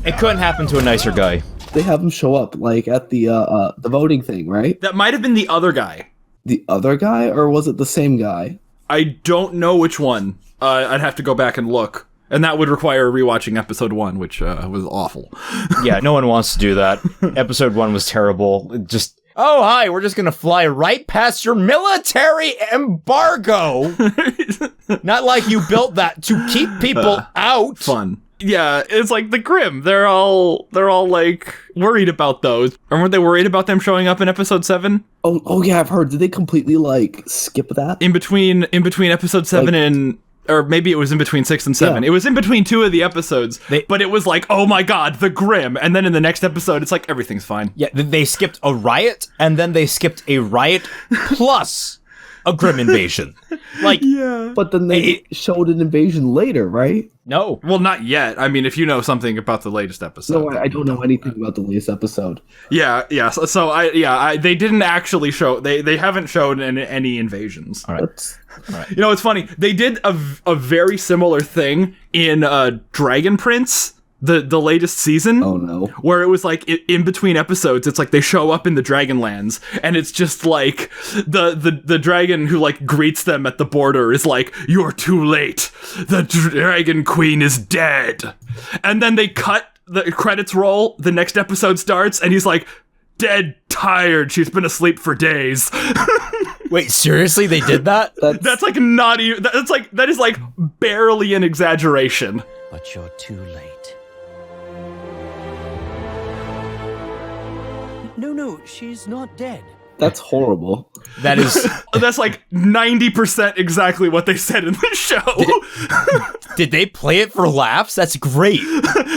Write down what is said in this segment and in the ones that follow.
It couldn't happen to a nicer guy. They have him show up like at the voting thing, right? That might have been the other guy. The other guy, or was it the same guy? I don't know which one. I'd have to go back and look. And that would require rewatching episode 1, which was awful. Yeah, no one wants to do that. Episode 1 was terrible. Just, oh, hi, we're just gonna fly right past your military embargo. Not like you built that to keep people out. Fun. Yeah, it's like the Grimm. They're all like worried about those. Or weren't they worried about them showing up in episode 7? Oh yeah, I've heard. Did they completely like skip that? In between episode 7 and, or maybe it was in between 6 and 7. Yeah. It was in between 2 of the episodes, but it was like, oh my god, the Grimm. And then in the next episode, it's like, everything's fine. Yeah, they skipped a riot, and then they skipped a riot plus a Grimm invasion. Like, yeah. But then they showed an invasion later, right? No. Well, not yet. I mean, if you know something about the latest episode. No, I don't know anything about the latest episode. Yeah. So they didn't actually show, they haven't shown any invasions. All right. You know, it's funny. They did a very similar thing in Dragon Prince, the latest season. Oh no. Where it was like in between episodes, it's like they show up in the Dragonlands, and it's just like the dragon who like greets them at the border is like, "You're too late. The Dragon Queen is dead." And then they cut, the credits roll, the next episode starts, and he's like, "Dead, tired. She's been asleep for days." Wait, seriously? They did that? That's like not even. That is like barely an exaggeration. But you're too late. No, she's not dead. That's horrible. That is... That's like 90% exactly what they said in the show. Did they play it for laughs? That's great.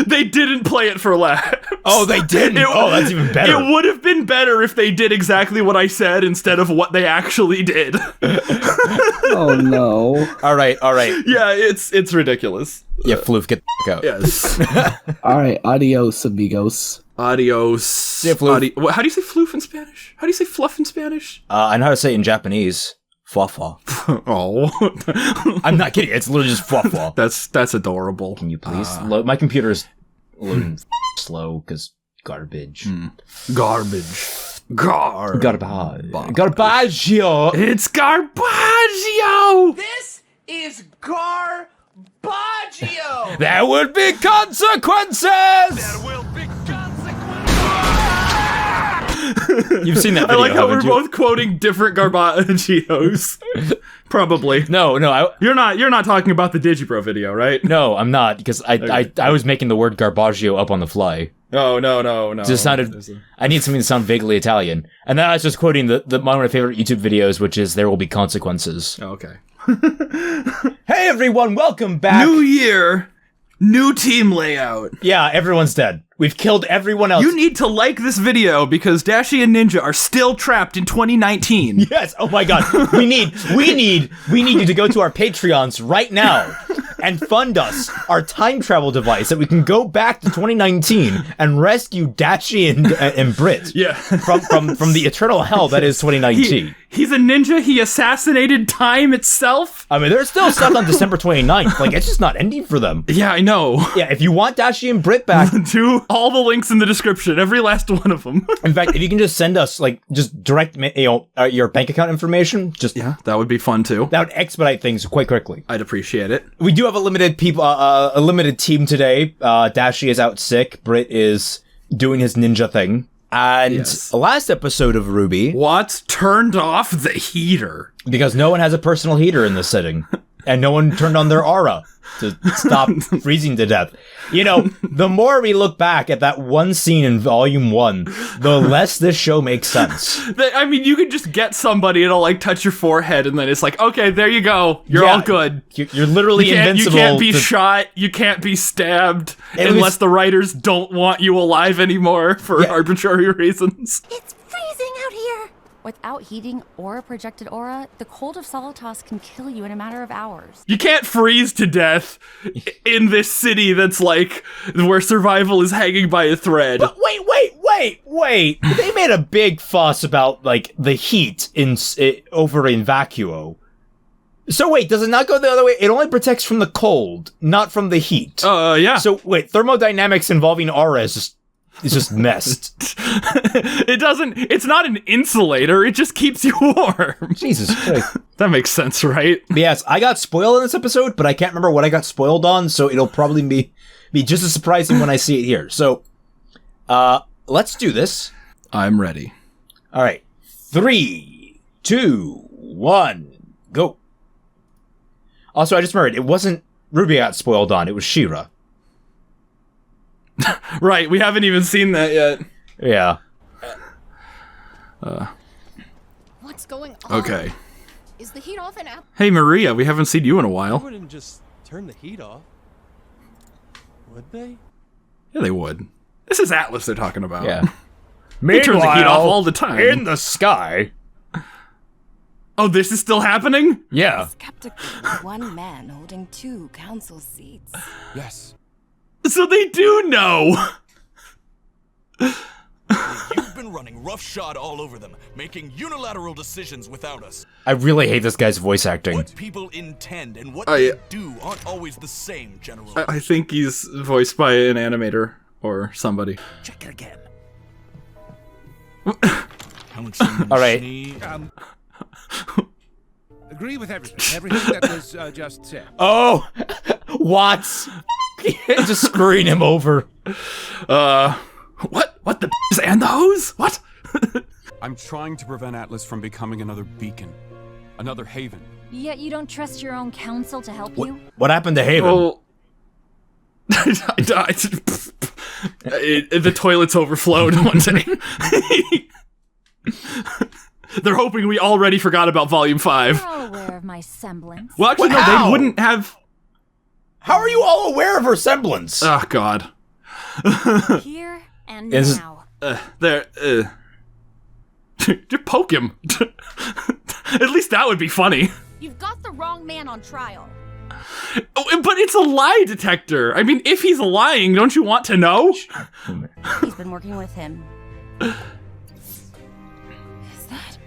They didn't play it for laughs. Oh, they didn't? That's even better. It would have been better if they did exactly what I said instead of what they actually did. Oh, no. All right. Yeah, it's ridiculous. Yeah, Floof, get the fuck out. Yes. All right, adios, amigos. Adios. Yeah, floof. How do you say floof in Spanish? How do you say fluff in Spanish? I know how to say it in Japanese. Fwa-fwa. Oh. I'm not kidding. It's literally just fwa-fwa. That's adorable. Can you please load? My computer is loading slow because garbage. Garbage. Garbaggio. It's Garbaggio. This is Garbaggio. There will be consequences. There will be consequences. You've seen that video, I like how we're haven't you? both quoting different Garbaggios. Probably. No, You're not talking about the Digipro video, right? no, I'm not, because I was making the word Garbaggio up on the fly. Oh, no. It just sounded, I need something to sound vaguely Italian. And then I was just quoting one of my favorite YouTube videos, which is There Will Be Consequences. Oh, okay. Hey everyone, welcome back! New year, new team layout. Yeah, everyone's dead. We've killed everyone else. You need to like this video because Dashie and Ninja are still trapped in 2019. Yes, oh my god. We need you to go to our Patreons right now and fund us our time travel device that we can go back to 2019 and rescue Dashie and Brit. Yeah. from the eternal hell that is 2019. He's a ninja, he assassinated time itself. I mean, they're still stuck on December 29th. Like, it's just not ending for them. Yeah, I know. Yeah, if you want Dashie and Brit back, to all the links in the description, every last one of them. in fact, if you can just send us, like, just direct, your bank account information, Yeah, that would be fun too. that would expedite things quite quickly. I'd appreciate it. We do have a limited team today. Dashie is out sick. Brit is doing his ninja thing. And Yes. last episode of RWBY, Watts turned off the heater. because no one has a personal heater in this setting, and no one turned on their aura to stop freezing to death. You know, the more we look back at that one scene in Volume 1, the less this show makes sense. I mean, you could just get somebody, it'll like touch your forehead, and then it's like, okay, there you go. You're all good. You're literally invincible. You can't be shot. You can't be stabbed unless the writers don't want you alive anymore for arbitrary reasons. It's freezing out here! Without heating or a projected aura, the cold of Solitas can kill you in a matter of hours. You can't freeze to death in this city that's like where survival is hanging by a thread. But wait. They made a big fuss about, like, the heat over in Vacuo. So wait, does it not go the other way? It only protects from the cold, not from the heat. Yeah. So wait, thermodynamics involving aura is just messed. It's not an insulator, it just keeps you warm. Jesus Christ. That makes sense, right? But yes, I got spoiled in this episode, but I can't remember what I got spoiled on, so it'll probably be just as surprising when I see it here. So, let's do this. I'm ready. All right. 3, 2, 1, go. Also, I just remembered, it wasn't RWBY got spoiled on, it was She-Ra. Right, we haven't even seen that yet. Yeah. What's going on? Okay. Is the heat off and out? Hey, Maria, we haven't seen you in a while. They wouldn't just turn the heat off. Would they? Yeah, they would. This is Atlas they're talking about. Yeah. He turns the heat off all the time. In the sky. Oh, this is still happening? Yeah. Skeptical. One man holding 2 council seats. Yes. So they do know. You've been running roughshod all over them, making unilateral decisions without us. I really hate this guy's voice acting. What people intend and what they do aren't always the same, General. I think he's voiced by an animator or somebody. Check it again. All right. Agree with everything that was just said. Oh, Watts. Just screwing him over. What the and the hose? What? I'm trying to prevent Atlas from becoming another beacon, another haven. Yet you don't trust your own council to help you? What happened to Haven? Well, the toilets overflowed one day. They're hoping we already forgot about Volume 5. You're all aware of my semblance. Well, actually, What, no, how? they wouldn't have... How are you all aware of her semblance? Oh, God. Here and Is- now. Just poke him. At least that would be funny. You've got the wrong man on trial. Oh, but it's a lie detector. I mean, if he's lying, don't you want to know? He's been working with him. Is that?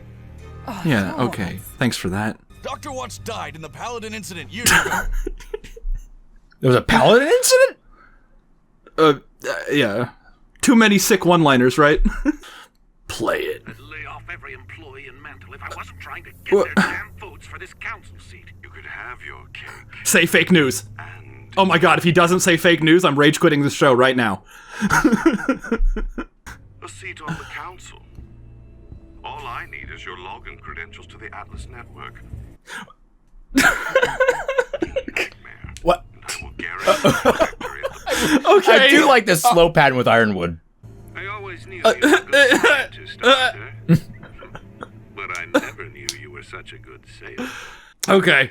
Oh, Yeah, oh, okay. Thanks for that. Dr. Watts died in the Paladin incident years ago. There was a paladin incident? Yeah. Too many sick one-liners, right? Play it. Lay off every employee in Mantle if I wasn't trying to get their damn votes for this council seat. You could have your cake. Say fake news. And Oh my God, if he doesn't say fake news, I'm rage quitting this show right now. a seat on the council. All I need is your login credentials to the Atlas network. Nightmare. What? And I will guarantee victory at the Okay. I do like this slow pattern with Ironwood. I always knew you were a good scientist, Doctor. But I never knew you were such a good sailor. Okay.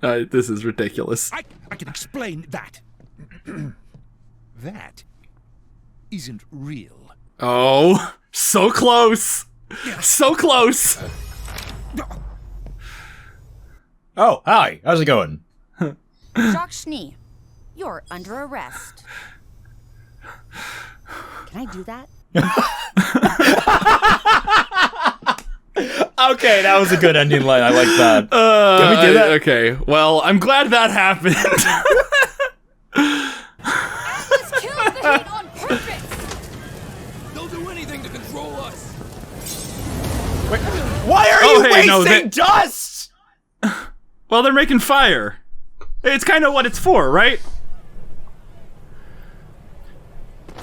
This is ridiculous. I can explain that. That isn't real. Oh, so close. So close. Oh, hi. How's it going? Jacques Schnee, you're under arrest. Can I do that? Okay, that was a good ending line. I like that. Can we do that? Okay. Well, I'm glad that happened. Let's kill the heat on purpose! They'll do anything to control us. Why are Oh, you hey, no, wasting dust? Well, they're making fire. It's kind of what it's for, right?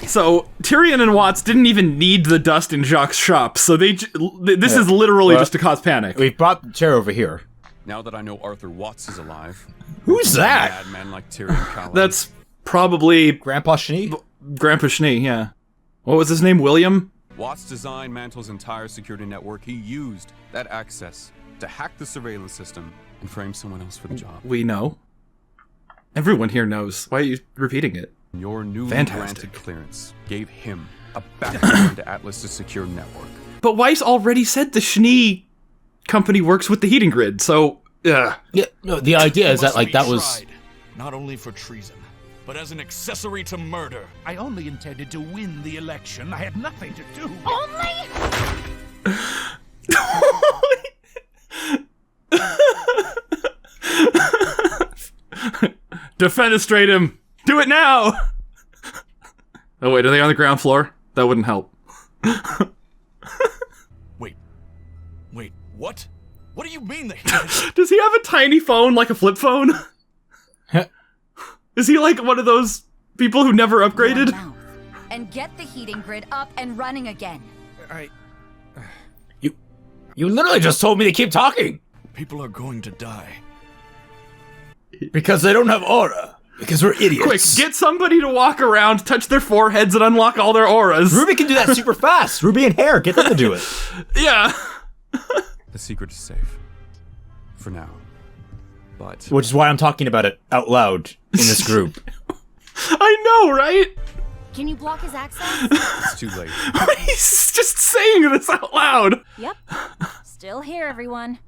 So, Tyrion and Watts didn't even need the dust in Jacques' shop, so this is literally just to cause panic. We brought the chair over here. Now that I know Arthur Watts is alive, Who's that? bad men like Tyrion Callum. That's probably Grandpa Schnee? Grandpa Schnee, yeah. What was his name, William? Watts designed Mantle's entire security network. He used that access to hack the surveillance system and frame someone else for the job. We know. Everyone here knows. Why are you repeating it? Your newly Fantastic. granted clearance gave him a backdoor into Atlas's secure network. But Weiss already said the Schnee company works with the heating grid, so... Yeah, no, the idea is that, Must like, be that was... tried, not only for treason, but as an accessory to murder. I only intended to win the election. I had nothing to do. Only? Defenestrate him! Do it now! Oh wait, are they on the ground floor? That wouldn't help. Wait, what? What do you mean they... Does he have a tiny phone, like a flip phone? Is he like one of those people who never upgraded? Your mouth. And get the heating grid up and running again. You literally just told me to keep talking. People are going to die. Because they don't have aura. Because we're idiots. Quick, get somebody to walk around, touch their foreheads, and unlock all their auras. RWBY can do that super fast. RWBY and Hair, get them to do it. Yeah. The secret is safe. For now. But... Which is why I'm talking about it out loud in this group. I know, right? Can you block his access? It's too late. He's just saying this out loud. Yep. Still here, everyone.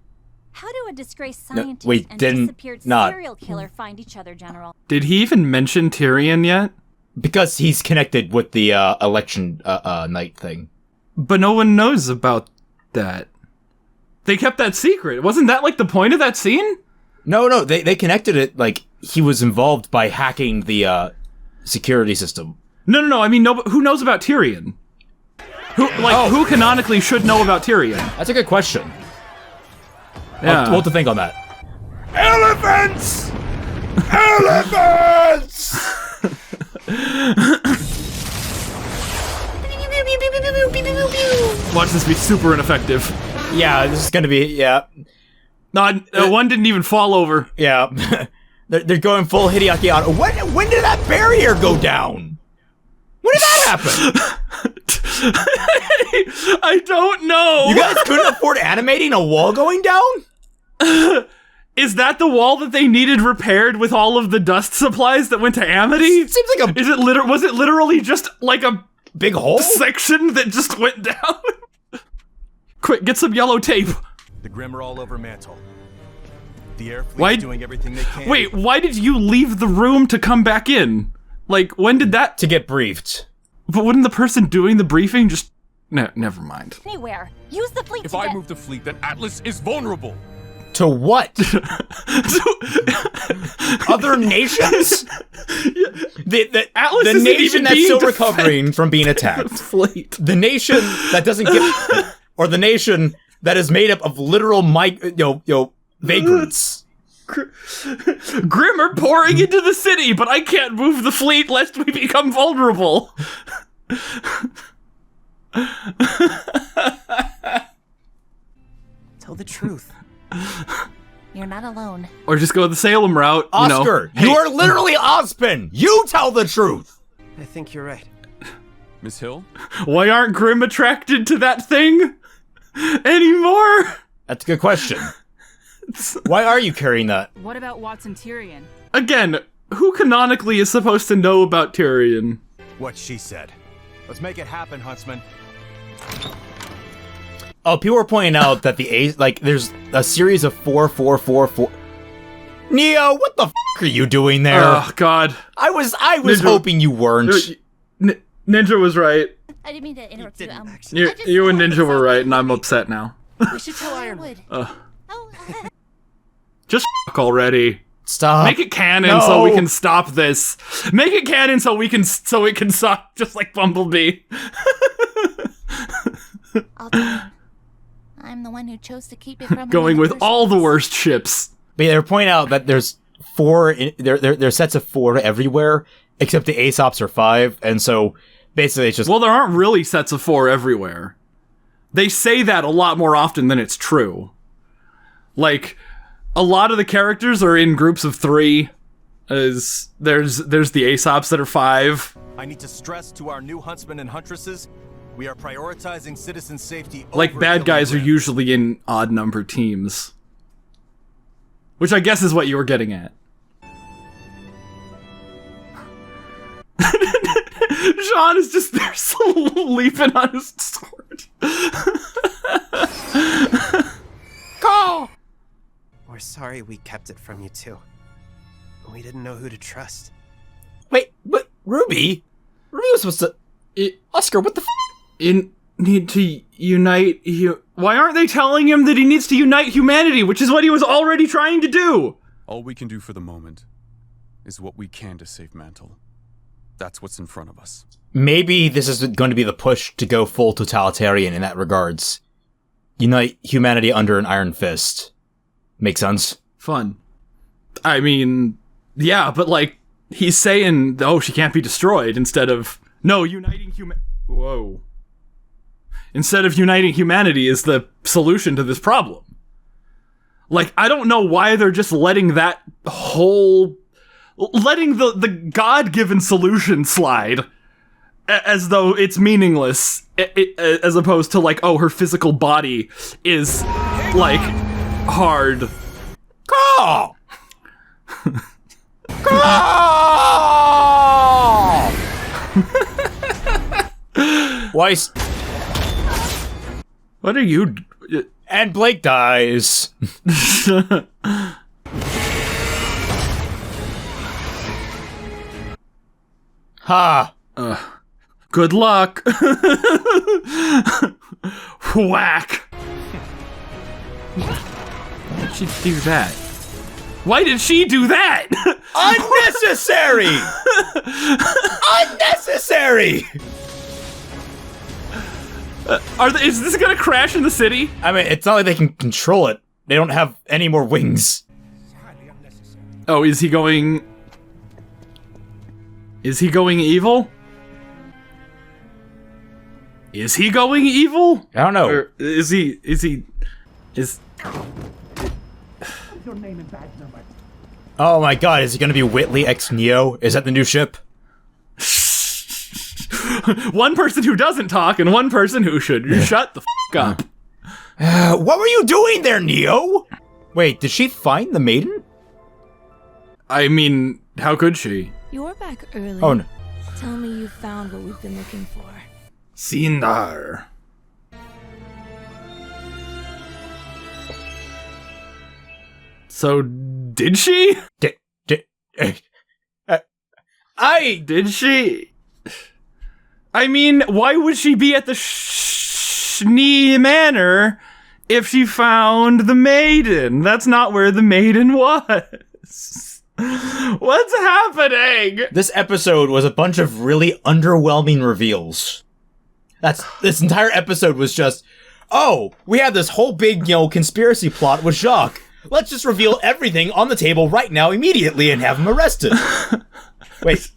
How do a disgraced scientist wait, and didn't- disappeared not. serial killer find each other, General? Did he even mention Tyrion yet? Because he's connected with the election night thing. But no one knows about that. They kept that secret. Wasn't that like the point of that scene? No, they connected it like he was involved by hacking the security system. No. I mean, who knows about Tyrion? Who canonically should know about Tyrion? That's a good question. Yeah. We'll have to think on that. Elephants! Elephants! Watch this be super ineffective. Yeah, this is gonna be, yeah. One didn't even fall over. Yeah. they're going full Hideaki on. When did that barrier go down? When did that happen? I don't know. You guys couldn't afford animating a wall going down? Is that the wall that they needed repaired with all of the dust supplies that went to Amity? Seems like a... Was it literally just like a big hole section that just went down? Quick, get some yellow tape. The Grimm are all over Mantle. The air fleet's doing everything they can. Wait, why did you leave the room to come back in? Like, when did that... To get briefed. But wouldn't the person doing the briefing just... No, never mind. Anywhere. Use the fleet If I move the fleet, then Atlas is vulnerable. To what? Other nations? Atlas the isn't nation even that's being still defended. recovering from being attacked. Fleet. The nation that doesn't get... Or the nation that is made up of literal vagrants. Grimm are pouring into the city, but I can't move the fleet lest we become vulnerable. Tell the truth. You're not alone. Or just go the Salem route. Oscar, you are literally Ozpin. You tell the truth. I think you're right. Miss Hill? Why aren't Grimm attracted to that thing anymore? That's a good question. Why are you carrying that? What about Watson Tyrion? Again, who canonically is supposed to know about Tyrion? What she said. Let's make it happen, Huntsman. Oh, people were pointing out that there's a series of 4. Neo, what the f*** are you doing there? Oh, God. I was hoping you weren't. Ninja was right. I didn't mean to interrupt you. You and Ninja were right, and I'm upset now. We should tell Ironwood. Just f*** already. Stop. Make it canon so we can stop this. Make it canon so it can suck just like Bumblebee. I'll tell you. I'm the one who chose to keep it from him Going in the with first all the place. worst ships. But they're pointing out that there's 4. There's sets of 4 everywhere, except the Aesops are 5, and so basically it's just. Well, there aren't really sets of 4 everywhere. They say that a lot more often than it's true. Like, a lot of the characters are in groups of 3. There's the Aesops that are 5. I need to stress to our new huntsmen and huntresses, we are prioritizing citizen safety over Like, bad guys are killing usually in odd-numbered teams. Which I guess is what you were getting at. Jean is just there sleeping on his sword. Call! We're sorry we kept it from you too. We didn't know who to trust. Wait, but RWBY? RWBY was supposed to... Oscar, what the f***? Need to unite... Why aren't they telling him that he needs to unite humanity, which is what he was already trying to do? All we can do for the moment is what we can to save Mantle. That's what's in front of us. Maybe this is going to be the push to go full totalitarian in that regards. Unite humanity under an iron fist. Make sense? Fun. I mean, yeah, but like, he's saying, oh, she can't be destroyed, instead of, no, uniting Whoa. Instead of uniting humanity is the solution to this problem. Like, I don't know why they're just letting that letting the God-given solution slide as though it's meaningless, as opposed to like, oh, her physical body is like hard. Call! Weiss. What are you? And Blake dies. Ha. Good luck. Whack. Why did she do that? Why did she do that? Unnecessary! Unnecessary! Is this gonna crash in the city? I mean, it's not like they can control it. They don't have any more wings. Oh, is he going evil? Is he going evil? I don't know. Or is your name and badge number? Oh my god, is it gonna be Whitley x Neo? Is that the new ship? One person who doesn't talk and one person who should shut the f*** up. What were you doing there, Neo? Wait, did she find the maiden? I mean, how could she? You're back early. Oh no. Tell me you found what we've been looking for. Sindar. So, did she? Did she? I mean, why would she be at the Schnee Manor if she found the maiden? That's not where the maiden was. What's happening? This episode was a bunch of really underwhelming reveals. This entire episode was just, oh, we have this whole big, conspiracy plot with Jacques. Let's just reveal everything on the table right now immediately and have him arrested. Wait,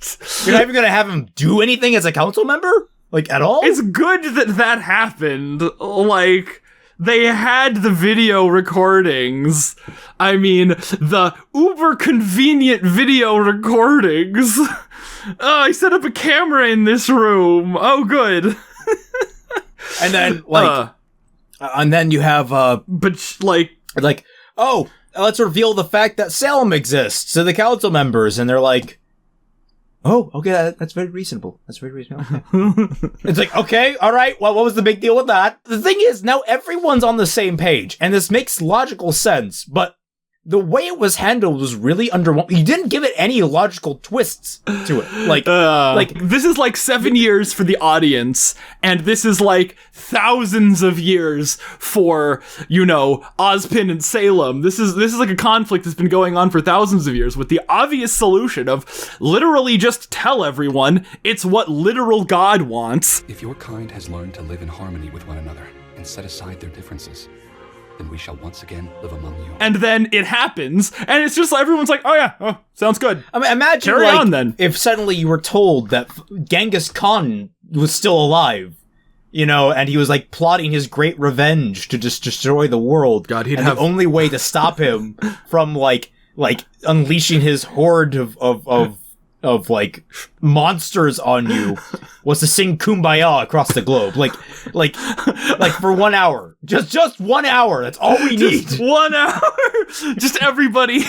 you're not even gonna have him do anything as a council member? Like, at all? It's good that happened. Like, they had the video recordings. I mean, the uber convenient video recordings. Oh, I set up a camera in this room. Oh, good. And then, and then you have, but, like, oh, let's reveal the fact that Salem exists to the council members, and they're like, oh, okay, that's very reasonable. That's very reasonable. Okay. It's like, okay, all right, well, what was the big deal with that? The thing is, now everyone's on the same page, and this makes logical sense, but the way it was handled was really underwhelming. You didn't give it any logical twists to it. Like this is like 7 years for the audience, and this is like thousands of years for, Ozpin and Salem. This is like a conflict that's been going on for thousands of years, with the obvious solution of literally just tell everyone it's what literal God wants. If your kind has learned to live in harmony with one another and set aside their differences, then we shall once again live among you. And then it happens, and it's just everyone's like, oh yeah, sounds good. I mean, imagine Carry on, then. If suddenly you were told that Genghis Khan was still alive, and he was like plotting his great revenge to just destroy the world. God, he'd and have the only way to stop him from like unleashing his horde of monsters on you was to sing Kumbaya across the globe. Like for 1 hour. Just 1 hour. That's all we need. Just 1 hour. Just everybody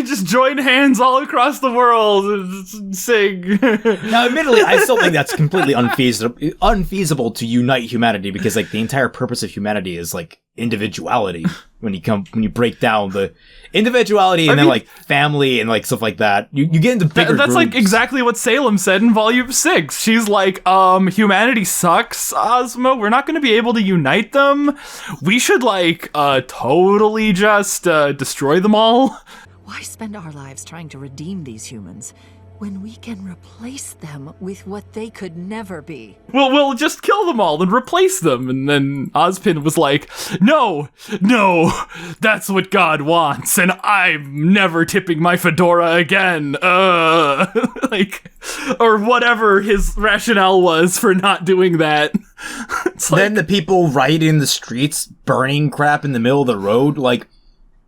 just join hands all across the world and sing. Now, admittedly, I still think that's completely unfeasible to unite humanity, because the entire purpose of humanity is individuality. When you break down the individuality and then family and stuff like that, you get into bigger that's groups. Exactly what Salem said in Volume 6. She's like, humanity sucks, Ozma. We're not going to be able to unite them. We should totally just destroy them all. Why spend our lives trying to redeem these humans when we can replace them with what they could never be? Well, we'll just kill them all and replace them. And then Ozpin was like, no, that's what God wants, and I'm never tipping my fedora again. Like, or whatever his rationale was for not doing that. Then the people rioting in the streets, burning crap in the middle of the road, like,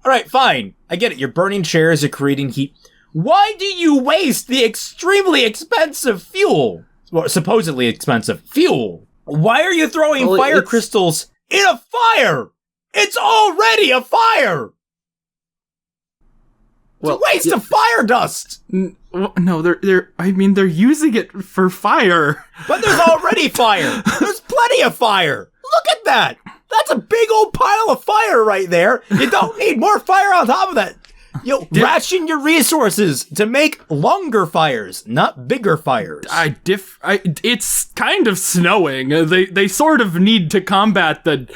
all right, fine, I get it, you're burning chairs, you're creating heat. Why do you waste the extremely expensive fuel? Well, supposedly expensive fuel. Why are you throwing fire crystals in a fire? It's already a fire! It's a waste of fire dust! No, they're using it for fire. But there's already fire! There's plenty of fire! Look at that! That's a big old pile of fire right there! You don't need more fire on top of that! Ration your resources to make longer fires, not bigger fires. It's kind of snowing. They sort of need to combat the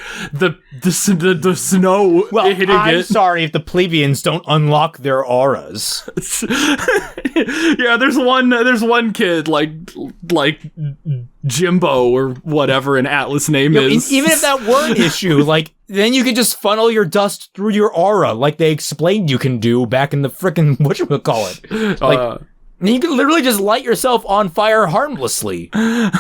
snow hitting I'm it. sorry if the plebeians don't unlock their auras. Yeah, there's one kid like Jimbo or whatever an Atlas name is. Even if that were an issue, like, then you could just funnel your dust through your aura, like they explained you can do back in the frickin' whatchamacallit. Like, you can literally just light yourself on fire harmlessly. I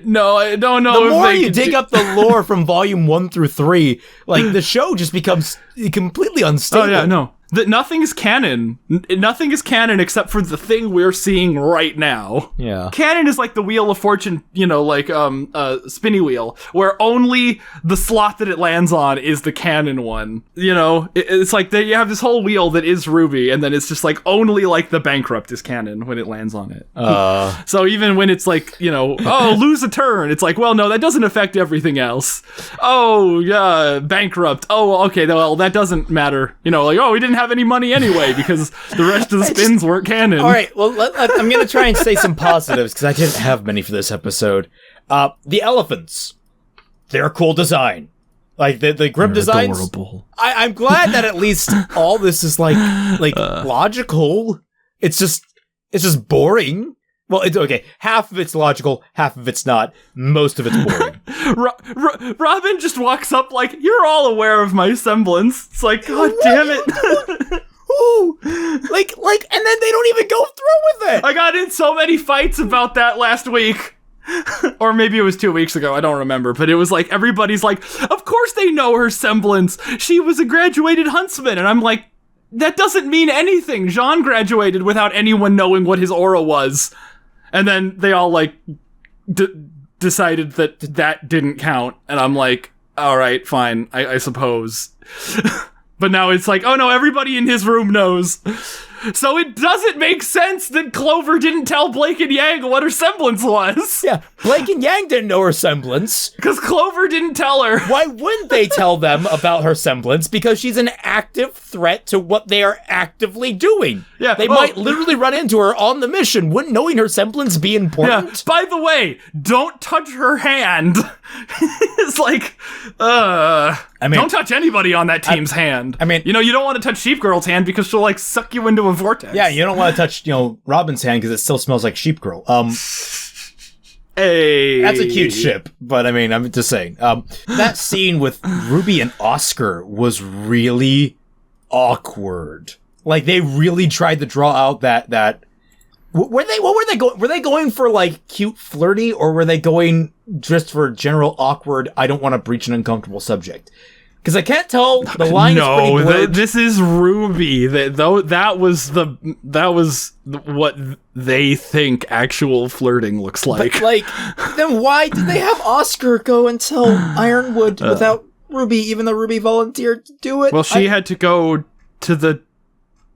don't know. The more you dig up the lore from volume 1 through 3, like, the show just becomes completely unstable. Oh yeah, no. Nothing is canon. Nothing is canon except for the thing we're seeing right now. Yeah. Canon is like the Wheel of Fortune, like spinny wheel, where only the slot that it lands on is the canon one. It's like you have this whole wheel that is RWBY, and then it's just like only like the Bankrupt is canon when it lands on it. So even when it's like, lose a turn, it's like, well, no, that doesn't affect everything else. Oh, yeah, Bankrupt. Oh, okay, well, that doesn't matter. We didn't have any money anyway because the rest of the spins weren't canon. All right, well, I'm going to try and say some positives because I didn't have many for this episode. The elephants, they're a cool design. Like the grip designs. Adorable. I'm glad that at least all this is like logical. It's just boring. Well, it's okay. Half of it's logical, half of it's not. Most of it's boring. Robin just walks up like, you're all aware of my semblance. It's like, God damn it. Ooh, like, and then they don't even go through with it. I got in so many fights about that last week. Or maybe it was 2 weeks ago, I don't remember, but it was like, everybody's like, of course they know her semblance. She was a graduated huntsman. And I'm like, that doesn't mean anything. Jean graduated without anyone knowing what his aura was. And then they all, like, decided that didn't count. And I'm like, all right, fine, I suppose. But now it's like, oh no, everybody in his room knows. So it doesn't make sense that Clover didn't tell Blake and Yang what her semblance was. Yeah, Blake and Yang didn't know her semblance. Because Clover didn't tell her. Why wouldn't they tell them about her semblance? Because she's an active threat to what they are actively doing. Yeah, they might literally run into her on the mission. Wouldn't knowing her semblance be important? Yeah. By the way, don't touch her hand. It's like, don't touch anybody on that team's hand. I mean, you don't want to touch Sheep Girl's hand because she'll like suck you into a vortex. Yeah, you don't want to touch, Robin's hand because it still smells like Sheep Girl. Hey, that's a cute ship, but I mean, I'm just saying. That scene with RWBY and Oscar was really awkward. Like they really tried to draw out that. What were they going? Were they going for like cute, flirty, or were they going just for general awkward? I don't want to breach an uncomfortable subject. Because I can't tell. The line is pretty blurred. This is RWBY. That was what they think actual flirting looks like. But then why did they have Oscar go and tell Ironwood without RWBY, even though RWBY volunteered to do it? Well, she had to go to the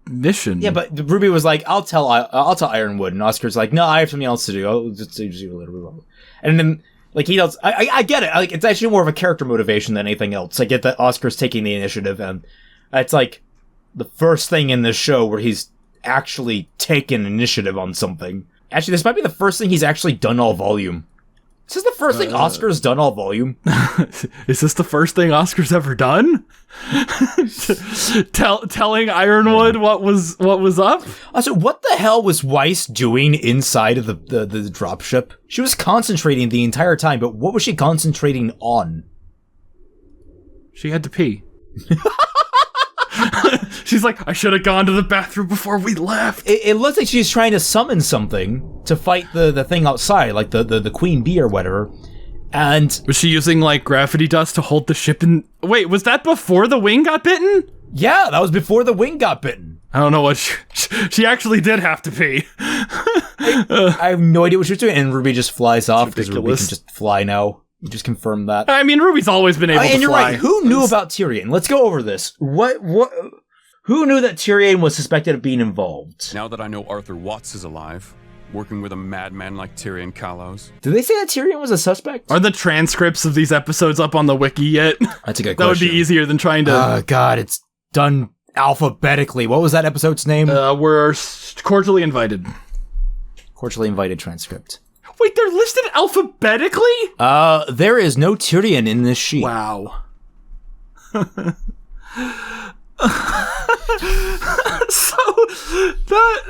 mission. Yeah, but RWBY was like, I'll tell Ironwood, and Oscar's like, no, I have something else to do. I'll just leave a little bit. And then. Like, he does, I get it. Like, it's actually more of a character motivation than anything else. I get that Oscar's taking the initiative, and it's like the first thing in this show where he's actually taken initiative on something. Actually, this might be the first thing he's actually done all volume. Is this the first thing Oscar's done all volume? Is this the first thing Oscar's ever done? Telling Ironwood what was up? Also, what the hell was Weiss doing inside of the dropship? She was concentrating the entire time, but what was she concentrating on? She had to pee. She's like, I should have gone to the bathroom before we left. It looks like she's trying to summon something to fight the thing outside, like the queen bee or whatever. And was she using like gravity dust to hold the ship in? Wait, was that before the wing got bitten? Yeah, that was before the wing got bitten. I don't know what she actually did have to pee. I have no idea what she was doing, and Ruby just flies off because Ruby can just fly now. You just confirmed that. I mean, Ruby's always been able to fly. And you're right. Who knew about Tyrion? Let's go over this. Who knew that Tyrion was suspected of being involved? Now that I know Arthur Watts is alive, working with a madman like Tyrion Callows. Did they say that Tyrion was a suspect? Are the transcripts of these episodes up on the wiki yet? That's a good question. That would be easier than trying to... Oh, God, it's done alphabetically. What was that episode's name? We're cordially invited. Cordially invited transcript. Wait, they're listed alphabetically? There is no Tyrion in this sheet. Wow. So that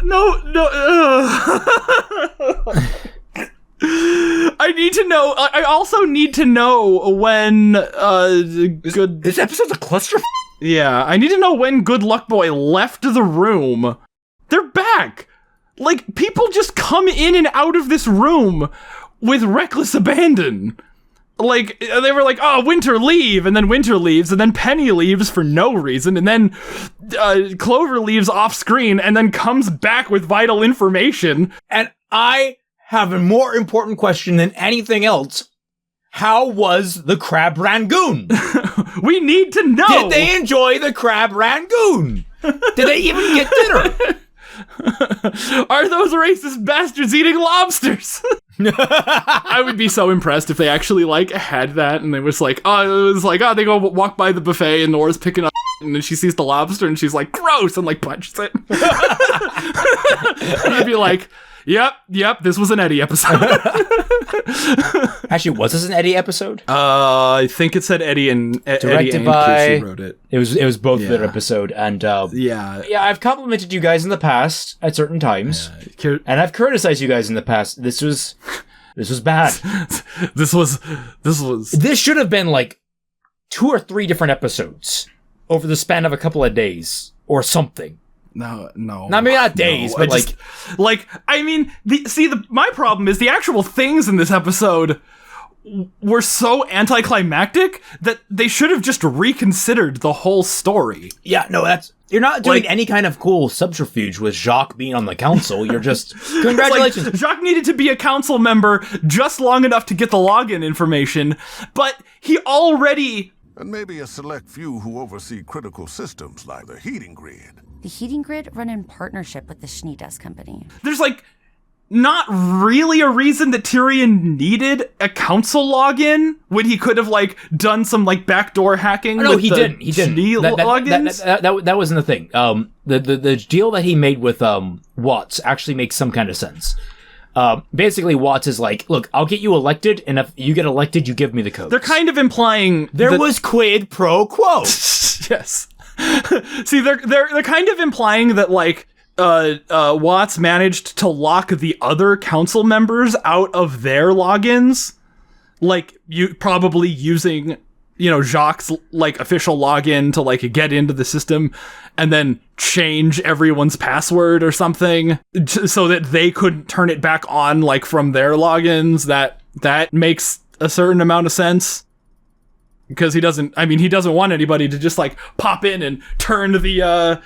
I need to know. I also need to know when good. This episode's a cluster. Yeah, I need to know when Good Luck Boy left the room. They're back. Like, people just come in and out of this room with reckless abandon. Like, they were like, oh, Winter leave, and then Winter leaves, and then Penny leaves for no reason, and then Clover leaves off screen, and then comes back with vital information. And I have a more important question than anything else. How was the Crab Rangoon? We need to know! Did they enjoy the Crab Rangoon? Did they even get dinner? Are those racist bastards eating lobsters? I would be so impressed if they actually like had that and they was like, they go walk by the buffet and Nora's picking up and then she sees the lobster and she's like, gross, and like punches it. And you'd be like, yep, this was an Eddie episode. Actually, was this an Eddie episode? I think it said Eddie and directed by Casey wrote it. It was both their episode, and yeah, I've complimented you guys in the past at certain times, and I've criticized you guys in the past. This was bad. This should have been like 2 or 3 different episodes over the span of a couple of days or something. No. Maybe not days, but my problem is the actual things in this episode were so anticlimactic that they should have just reconsidered the whole story. Yeah, no, you're not doing any kind of cool subterfuge with Jacques being on the council. You're just, congratulations. Jacques needed to be a council member just long enough to get the login information, but he already... And maybe a select few who oversee critical systems like the heating grid. The heating grid run in partnership with the Schneedas company. There's not really a reason that Tyrion needed a council login when he could have done some backdoor hacking. No, he didn't. Logins. That wasn't the thing. The deal that he made with Watts actually makes some kind of sense. Basically, Watts is like, look, I'll get you elected, and if you get elected, you give me the codes. They're kind of implying there was quid pro quo. Yes. See, they're kind of implying that Watts managed to lock the other council members out of their logins, you probably using Jacques' official login to get into the system and then change everyone's password or something so that they couldn't turn it back on from their logins. That makes a certain amount of sense. Because he doesn't want anybody to just pop in and turn the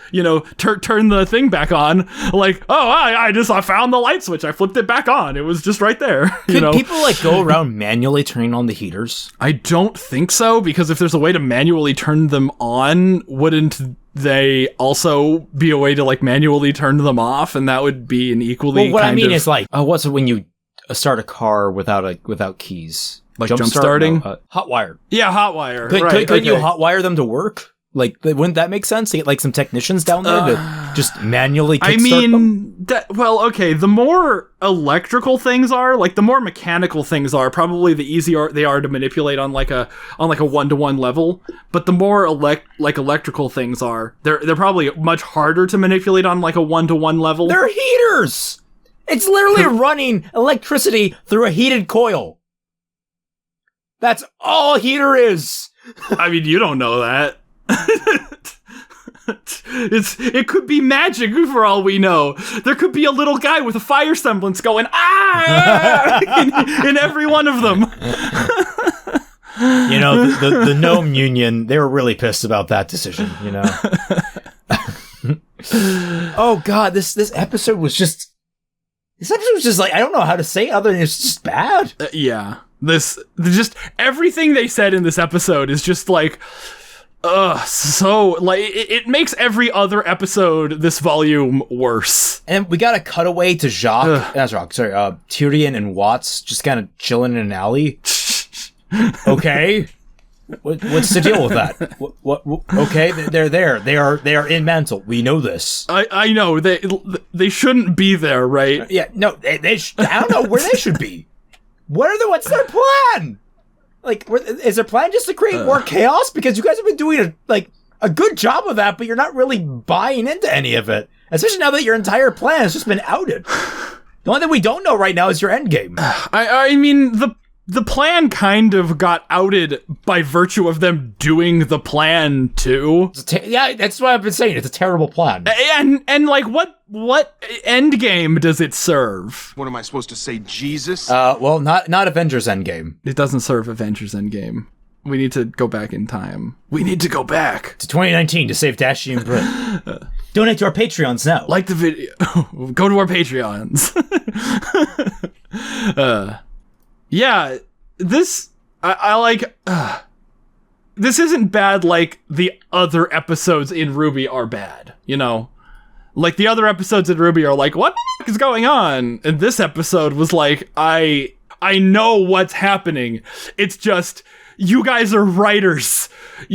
turn the thing back on. I found the light switch. I flipped it back on. It was just right there. Can people go around manually turning on the heaters? I don't think so, because if there's a way to manually turn them on, wouldn't they also be a way to manually turn them off? And that would be an equally. Well, what I mean is what's it when you start a car without keys? Jump starting? Hotwire. Yeah, hotwire. Couldn't you hotwire them to work? Like, wouldn't that make sense to get like some technicians down there to just manually kickstart I mean, them? Okay, the more electrical things are, like the more mechanical things are, probably the easier they are to manipulate on like a one-to-one level. But the more electrical things are, they're probably much harder to manipulate on like a one-to-one level. They're heaters. It's literally running electricity through a heated coil. That's all a heater is. I mean, you don't know that. It could be magic for all we know. There could be a little guy with a fire semblance going in every one of them. You know, the gnome union, they were really pissed about that decision, you know. Oh god, this episode was just like, I don't know how to say it other than it's just bad. Yeah. Just everything they said in this episode is just like so like it makes every other episode this volume worse. And we got a cutaway to Tyrion and Watts just kind of chilling in an alley. Okay, what's the deal with that? What? Okay, they're there. They are in Mantle. We know this. I know they shouldn't be there, right? Yeah, no, I don't know where they should be. What's their plan? Like, is their plan just to create more chaos? Because you guys have been doing a good job of that, but you're not really buying into any of it. Especially now that your entire plan has just been outed. The only thing we don't know right now is your endgame. I mean, the plan kind of got outed by virtue of them doing the plan too. Yeah, that's what I've been saying. It's a terrible plan. And like, what end game does it serve? What am I supposed to say, Jesus? Well, not Avengers Endgame. It doesn't serve Avengers Endgame. We need to go back in time. We need to go back to 2019 to save Dashie and Brit. Donate to our Patreons now. Like the video. Go to our Patreons. Yeah, this I like. This isn't bad like the other episodes in RWBY are bad, you know? Like the other episodes in RWBY are like, what the f*** is going on? And this episode was like, I know what's happening. It's just, you guys are writers.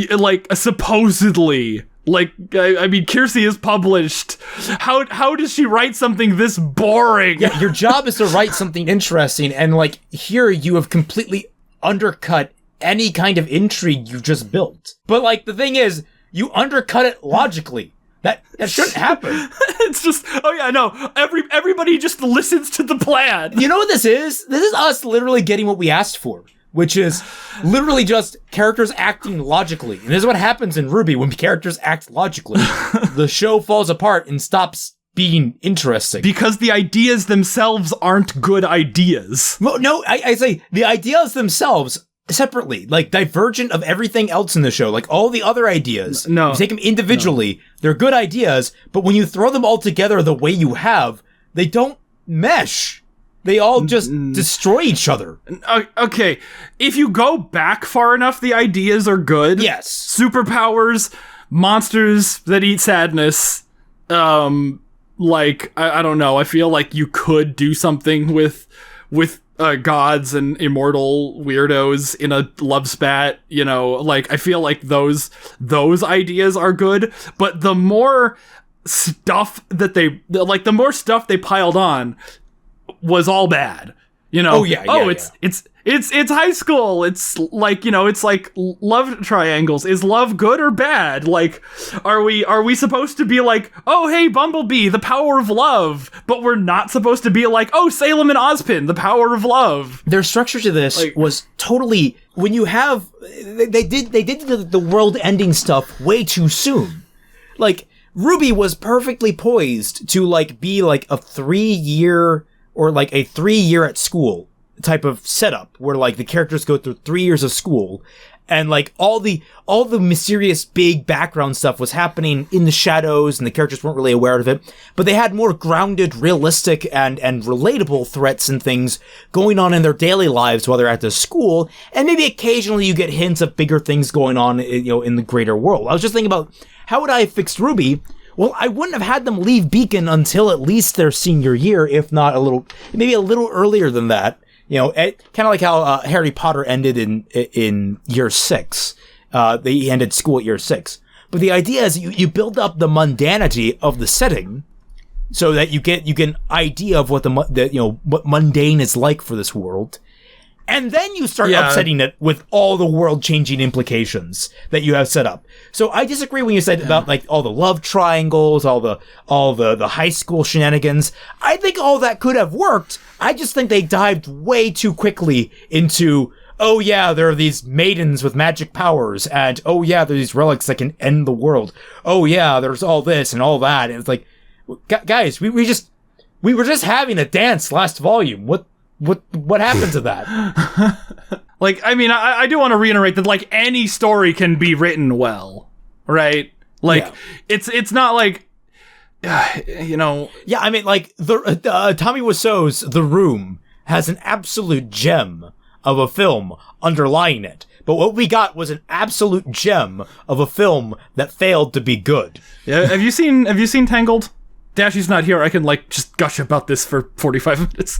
Like, supposedly. Like, I mean, Kiersey is published. How does she write something this boring? Yeah, your job is to write something interesting, and like, here you have completely undercut any kind of intrigue you just built. But like, the thing is, you undercut it logically. That shouldn't happen. It's just, oh yeah, no, everybody just listens to the plan. You know what this is? This is us literally getting what we asked for, which is literally just characters acting logically. And this is what happens in RWBY when characters act logically. The show falls apart and stops being interesting. Because the ideas themselves aren't good ideas. Well, no, I say the ideas themselves separately, like divergent of everything else in the show, like all the other ideas. No. You take them individually, they're good ideas, but when you throw them all together the way you have, they don't mesh. They all just destroy each other. Okay, if you go back far enough, the ideas are good. Yes. Superpowers, monsters that eat sadness. Like, I don't know. I feel like you could do something with gods and immortal weirdos in a love spat, you know, like, I feel like those ideas are good, but the more stuff that the more stuff they piled on was all bad, you know? It's high school. It's like, you know, it's like love triangles. Is love good or bad? Like, are we supposed to be like, oh, hey, Bumblebee, the power of love, but we're not supposed to be like, oh, Salem and Ozpin, the power of love. Their structure to this was totally, when you have, they did the world ending stuff way too soon. Like, RWBY was perfectly poised to like be like a 3-year or like a 3-year at school type of setup where like the characters go through 3 years of school, and like all the mysterious big background stuff was happening in the shadows and the characters weren't really aware of it, but they had more grounded, realistic and relatable threats and things going on in their daily lives while they're at the school, and maybe occasionally you get hints of bigger things going on, you know, in the greater world. I was just thinking about, how would I have fixed RWBY? Well, I wouldn't have had them leave Beacon until at least their senior year, if not maybe a little earlier than that. You know, kind of like how Harry Potter ended in year 6. They ended school at year 6. But the idea is you build up the mundanity of the setting so that you get an idea of what what mundane is like for this world. And then you start upsetting it with all the world-changing implications that you have set up. So I disagree when you said about like all the love triangles, all the high school shenanigans. I think all that could have worked. I just think they dived way too quickly into, oh yeah, there are these maidens with magic powers, and oh yeah, there's these relics that can end the world. Oh yeah, there's all this and all that. And it's like, guys, we were just having a dance last volume. What happened to that? Like, I mean, I do want to reiterate that, like, any story can be written well, right? Like, it's not like, you know... Yeah, I mean, like, Tommy Wiseau's The Room has an absolute gem of a film underlying it. But what we got was an absolute gem of a film that failed to be good. Yeah, have you seen Tangled? Dashie's not here. I can, like, just gush about this for 45 minutes.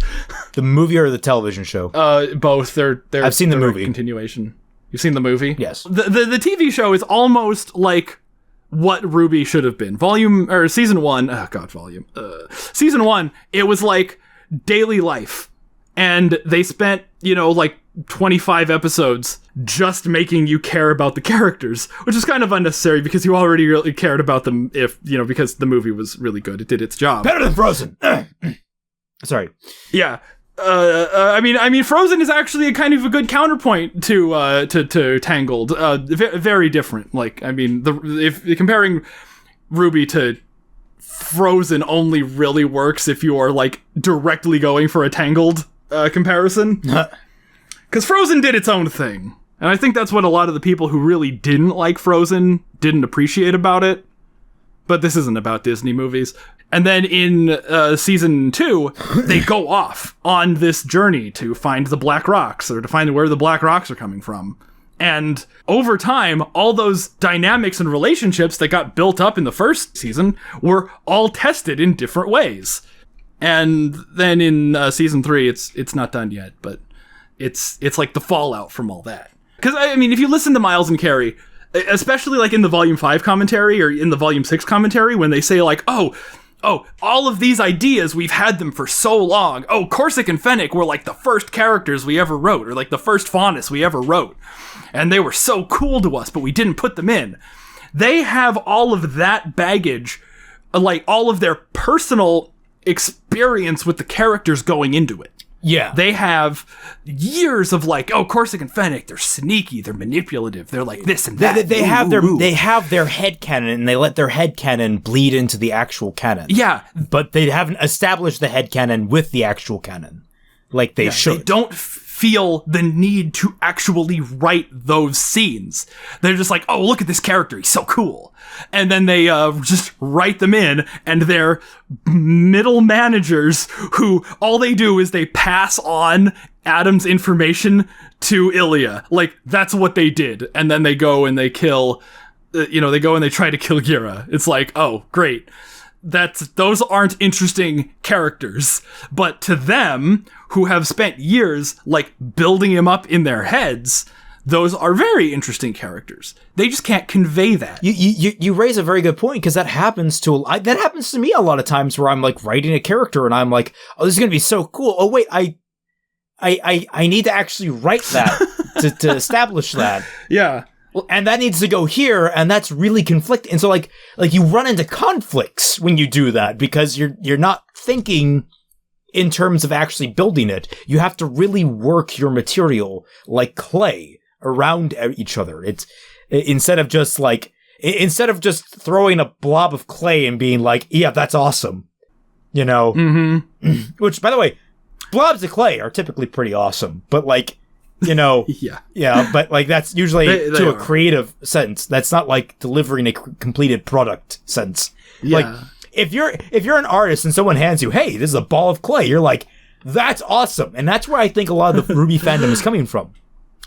The movie or the television show? Both. I've seen the movie. Continuation. You've seen the movie? Yes. The TV show is almost like what RWBY should have been. Season 1. Oh, God, volume. Season 1, it was like daily life. And they spent, like 25 episodes just making you care about the characters, which is kind of unnecessary because you already really cared about them because the movie was really good. It did its job. Better than Frozen. Sorry. Yeah. I mean, Frozen is actually a kind of a good counterpoint to Tangled. Very different. Like, I mean, if comparing RWBY to Frozen only really works if you are like directly going for a Tangled comparison. Because Frozen did its own thing. And I think that's what a lot of the people who really didn't like Frozen didn't appreciate about it. But this isn't about Disney movies. And then in season 2, they go off on this journey to find the Black Rocks, or to find where the Black Rocks are coming from. And over time, all those dynamics and relationships that got built up in the first season were all tested in different ways. And then in season 3, it's not done yet, but it's like the fallout from all that. Because, I mean, if you listen to Miles and Carrie, especially like in the Volume 5 commentary or in the Volume 6 commentary, when they say like, oh, all of these ideas, we've had them for so long. Oh, Corsic and Fennec were like the first characters we ever wrote, or like the first Faunus we ever wrote. And they were so cool to us, but we didn't put them in. They have all of that baggage, like all of their personal experience with the characters going into it. Yeah. They have years of like, oh, Corsic and Fennec, they're sneaky, they're manipulative, they're like this and that. They have their headcanon, and they let their headcanon bleed into the actual canon. Yeah. But they haven't established the headcanon with the actual canon. Like they should. They don't feel the need to actually write those scenes. They're just like, oh, look at this character, he's so cool. And then they just write them in, and they're middle managers who all they do is they pass on Adam's information to Ilya. Like, that's what they did. And then they go and they kill, they go and they try to kill Gira. It's like, oh, great. Those aren't interesting characters. But to them, who have spent years, like, building him up in their heads, those are very interesting characters. They just can't convey that. You raise a very good point, because that happens to me a lot of times, where I'm like writing a character and I'm like, oh, this is gonna be so cool. Oh wait, I need to actually write that to establish that. Yeah. And that needs to go here, and that's really conflicting. And so like you run into conflicts when you do that, because you're not thinking in terms of actually building it. You have to really work your material like clay around each other. It's instead of just throwing a blob of clay and being like, yeah, that's awesome. Mm-hmm. Which, by the way, blobs of clay are typically pretty awesome, but like, yeah, but like that's usually to a creative sense. That's not like delivering a completed product sense. Yeah. Like if you're an artist and someone hands you, hey, this is a ball of clay, you're like, that's awesome. And that's where I think a lot of the RWBY fandom is coming from.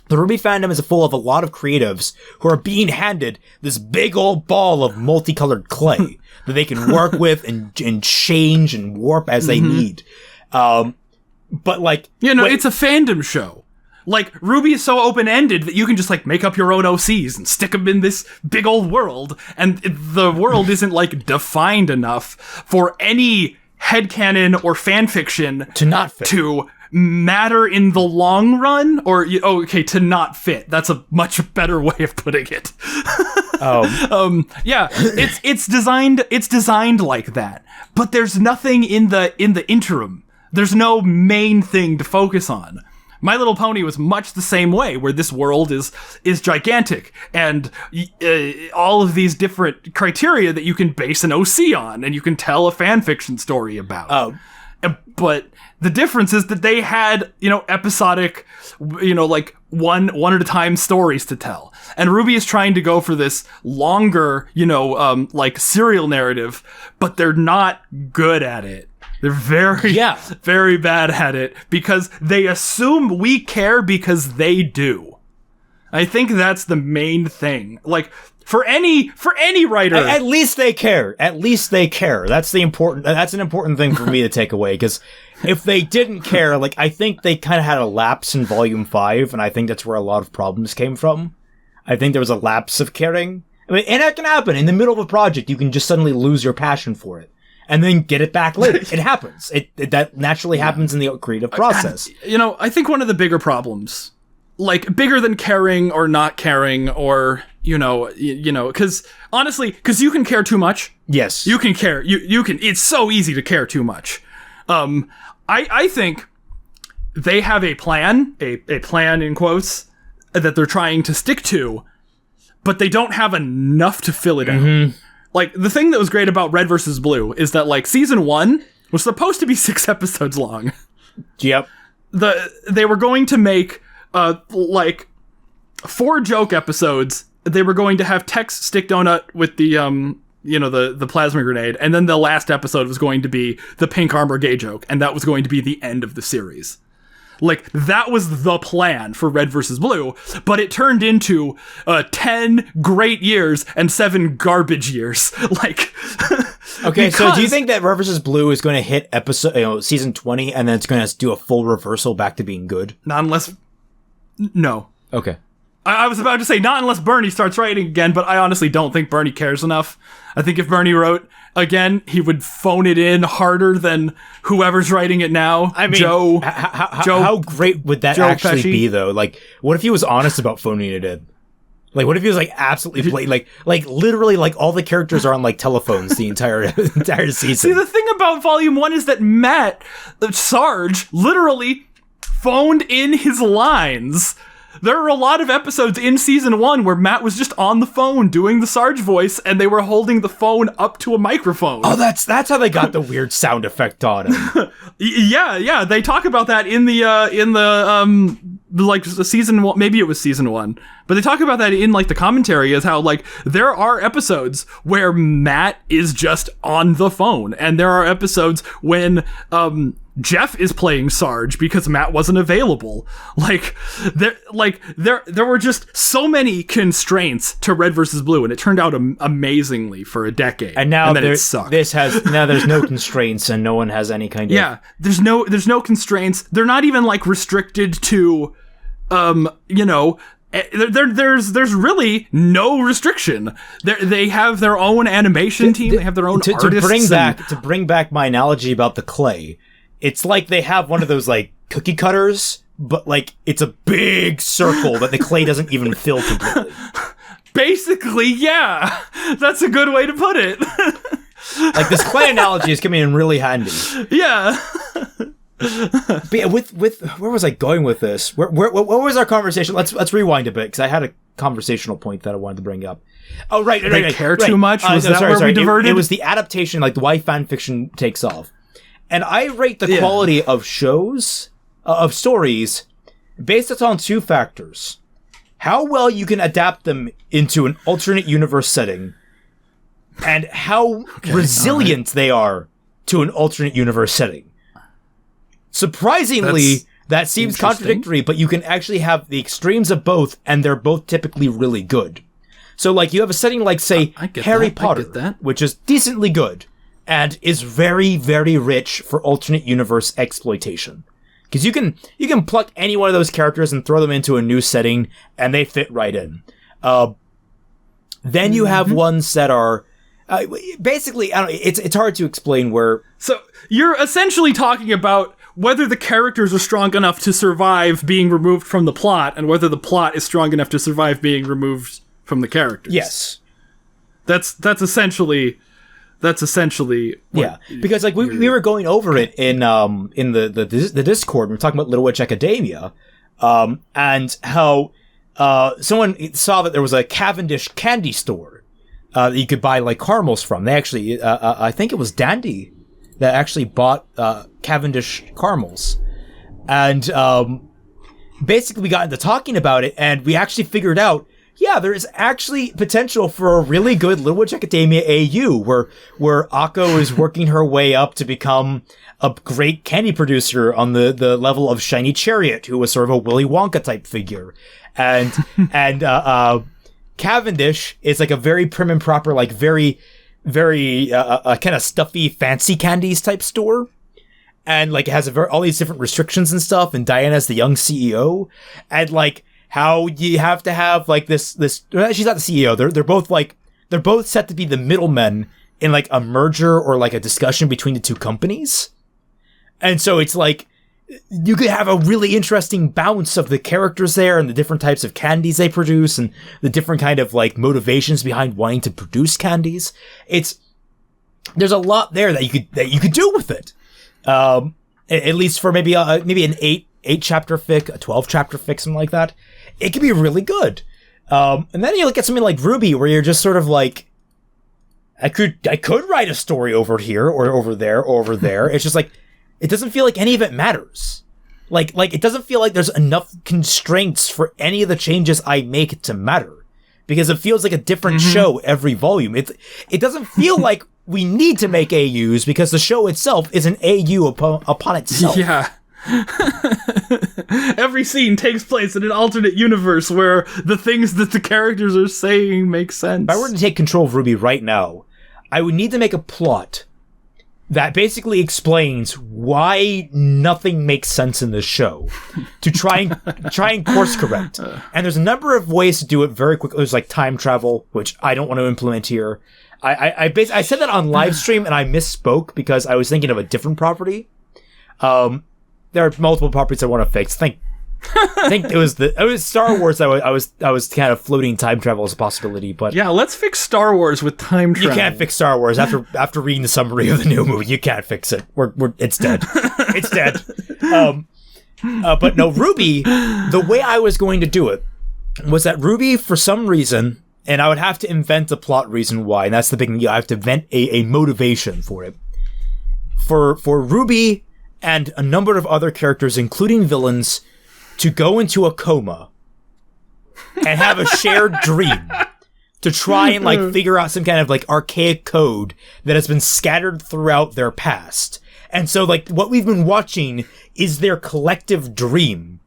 The RWBY fandom is full of a lot of creatives who are being handed this big old ball of multicolored clay that they can work with and change and warp as they need. But like, it's a fandom show. Like, RWBY is so open-ended that you can just, like, make up your own OCs and stick them in this big old world, and the world isn't, like, defined enough for any headcanon or fanfiction to not fit. To matter in the long run, or, to not fit. That's a much better way of putting it. Yeah, it's designed like that, but there's nothing in the interim. There's no main thing to focus on. My Little Pony was much the same way, where this world is gigantic, and all of these different criteria that you can base an OC on, and you can tell a fanfiction story about. But the difference is that they had, episodic, like one at a time stories to tell. And RWBY is trying to go for this longer, like serial narrative, but they're not good at it. They're very bad at it because they assume we care because they do. I think that's the main thing. Like, for any writer, at least they care. At least they care. That's an important thing for me to take away, because if they didn't care, like, I think they kind of had a lapse in Volume 5, and I think that's where a lot of problems came from. I think there was a lapse of caring. I mean, and that can happen. In the middle of a project, you can just suddenly lose your passion for it, and then get it back later. It happens. That naturally happens in the creative process. I think one of the bigger problems, like, bigger than caring or not caring, or because honestly, because you can care too much. Yes, you can care. You can. It's so easy to care too much. I think they have a plan, a plan in quotes, that they're trying to stick to, but they don't have enough to fill it out. Like, the thing that was great about Red vs. Blue is that, like, season 1 was supposed to be 6 episodes long. Yep. They were going to make, like, 4 joke episodes. They were going to have Tex stick donut with the, the plasma grenade, and then the last episode was going to be the pink armor gay joke, and that was going to be the end of the series. Like, that was the plan for Red vs. Blue, but it turned into 10 great years and 7 garbage years. Like, okay, so do you think that Red vs. Blue is going to hit season 20, and then it's going to do a full reversal back to being good? Not unless... No. Okay. I was about to say, not unless Bernie starts writing again, but I honestly don't think Bernie cares enough. I think if Bernie wrote again, he would phone it in harder than whoever's writing it now. I mean, how great would that actually be, though? Like, what if he was honest about phoning it in? Like, what if he was, like, absolutely like literally, like, all the characters are on, like, telephones the entire season? See, the thing about Volume 1 is that Matt, Sarge, literally phoned in his lines. There are a lot of episodes in season 1 where Matt was just on the phone doing the Sarge voice, and they were holding the phone up to a microphone. Oh, that's how they got the weird sound effect on him. Yeah. They talk about that in the like season 1, maybe it was season 1, but they talk about that in, like, the commentary, as how, like, there are episodes where Matt is just on the phone, and there are episodes when Jeff is playing Sarge because Matt wasn't available. There were just so many constraints to Red vs. Blue, and it turned out amazingly for a decade. And now then it sucked. Now there's no constraints, and no one has any kind of... Yeah, there's no constraints. They're not even, like, restricted to, there's really no restriction. They have their own animation team. They have their own artists. To bring back my analogy about the clay, it's like they have one of those, like, cookie cutters, but, like, it's a big circle that the clay doesn't even fill completely. Basically, yeah. That's a good way to put it. Like, this clay analogy is coming in really handy. Yeah. But yeah, with where was I going with this? What was our conversation? Let's rewind a bit, because I had a conversational point that I wanted to bring up. Oh, right. They care too much? Was that where we diverted? It was the adaptation, like, the why fanfiction takes off. And I rate the quality of shows, of stories, based on 2 factors. How well you can adapt them into an alternate universe setting, and how resilient they are to an alternate universe setting. Surprisingly, that seems contradictory, but you can actually have the extremes of both, and they're both typically really good. So, like, you have a setting like, say, Harry Potter, which is decently good, and is very, very rich for alternate universe exploitation. Because you can pluck any one of those characters and throw them into a new setting, and they fit right in. Then you have ones that are basically, I don't. It's hard to explain where. So you're essentially talking about whether the characters are strong enough to survive being removed from the plot, and whether the plot is strong enough to survive being removed from the characters. Yes, that's essentially. Yeah, because like we were going over it in the Discord. We were talking about Little Witch Academia, and how someone saw that there was a Cavendish candy store that you could buy like caramels from. They actually, I think it was Dandy that actually bought Cavendish caramels, and basically we got into talking about it, and we actually figured out. Yeah, there is actually potential for a really good Little Witch Academia AU where Akko is working her way up to become a great candy producer on the level of Shiny Chariot, who was sort of a Willy Wonka type figure. And Cavendish is like a very prim and proper, like very, very kind of stuffy, fancy candies type store. And like it has all these different restrictions and stuff, and Diana's the young CEO. And like how you have to have like this she's not the CEO. They're both set to be the middlemen in like a merger or like a discussion between the two companies. And so it's like you could have a really interesting bounce of the characters there and the different types of candies they produce and the different kind of like motivations behind wanting to produce candies. There's a lot there that you could do with it. At least for maybe an 8 chapter fic, a 12 chapter fic, something like that. It could be really good. And then you look at something like RWBY, where you're just sort of like, I could write a story over here or over there or over there. It's just like, it doesn't feel like any of it matters. Like it doesn't feel like there's enough constraints for any of the changes I make to matter, because it feels like a different show every volume. It doesn't feel like we need to make AUs because the show itself is an AU upon itself. Yeah. Every scene takes place in an alternate universe where the things that the characters are saying make sense. If I were to take control of RWBY right now, I would need to make a plot that basically explains why nothing makes sense in this show to try and course correct. And there's a number of ways to do it very quickly. There's like time travel, which I don't want to implement here. I said that on live stream and I misspoke because I was thinking of a different property. There are multiple properties I want to fix. I think it was Star Wars that I was kind of floating time travel as a possibility, but yeah, let's fix Star Wars with time travel. You can't fix Star Wars after reading the summary of the new movie. You can't fix it. It's dead. It's dead. But no, RWBY. The way I was going to do it was that RWBY, for some reason, and I would have to invent a plot reason why, and that's the big thing. I have to invent a motivation for it. For RWBY and a number of other characters, including villains, to go into a coma and have a shared dream to try and like figure out some kind of like archaic code that has been scattered throughout their past. And so like what we've been watching is their collective dream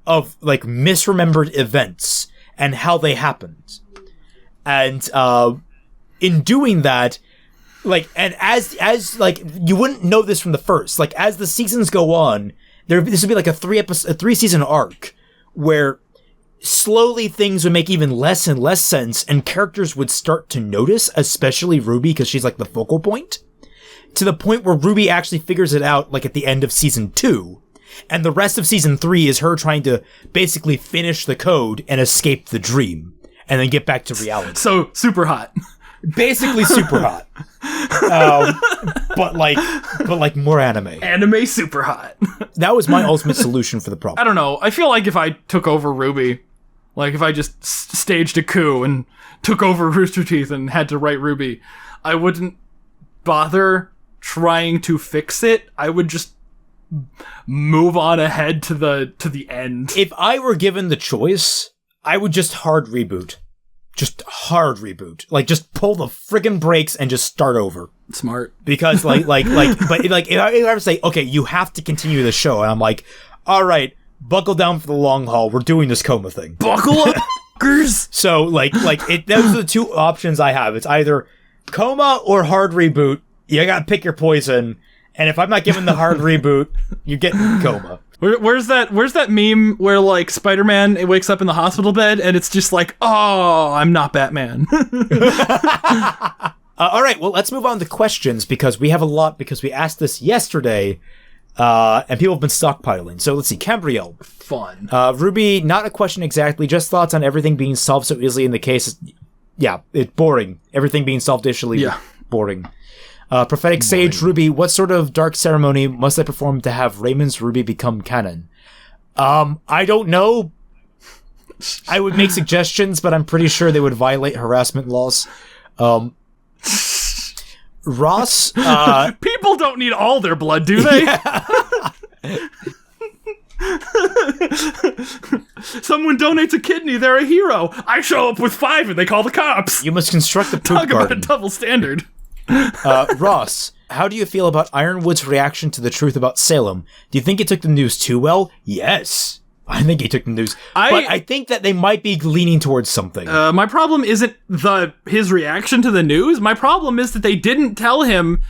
of like misremembered events and how they happened. And in doing that, like, and as like, you wouldn't know this from the first, like, as the seasons go on, this would be like a 3-season arc where slowly things would make even less and less sense and characters would start to notice, especially RWBY, because she's like the focal point, to the point where RWBY actually figures it out, like at the end of season 2. And the rest of season 3 is her trying to basically finish the code and escape the dream and then get back to reality. So super hot. Basically super hot. But like more anime. Anime super hot. That was my ultimate solution for the problem. I don't know. I feel like if I took over RWBY, like if I just staged a coup and took over Rooster Teeth and had to write RWBY, I wouldn't bother trying to fix it. I would just move on ahead to the end. If I were given the choice, I would just hard reboot. Just hard reboot. Like, just pull the friggin' brakes and just start over. Smart. Because, but if I were to say, okay, you have to continue the show, and I'm like, all right, buckle down for the long haul. We're doing this coma thing. Buckle up, fuckers. So, those are the two options I have. It's either coma or hard reboot. You gotta pick your poison. And if I'm not given the hard reboot, you're getting coma. Where's that meme where like Spider-Man wakes up in the hospital bed and it's just like, oh, I'm not Batman. All right, well, let's move on to questions because we have a lot because we asked this yesterday, and people have been stockpiling. So let's see, Cambriel. Fun. RWBY, not a question exactly, just thoughts on everything being solved so easily in the case. Yeah, it's boring. Everything being solved easily. Yeah. Boring. Prophetic Sage, RWBY, what sort of dark ceremony must I perform to have Raymond's RWBY become canon? I don't know. I would make suggestions, but I'm pretty sure they would violate harassment laws. Ross, people don't need all their blood, do they? Someone donates a kidney, they're a hero. I show up with 5 and they call the cops. You must construct a poop Talk garden. about a double standard. Ross, how do you feel about Ironwood's reaction to the truth about Salem? Do you think he took the news too well? Yes. I think he took the news. But I think that they might be leaning towards something. My problem isn't his reaction to the news. My problem is that they didn't tell him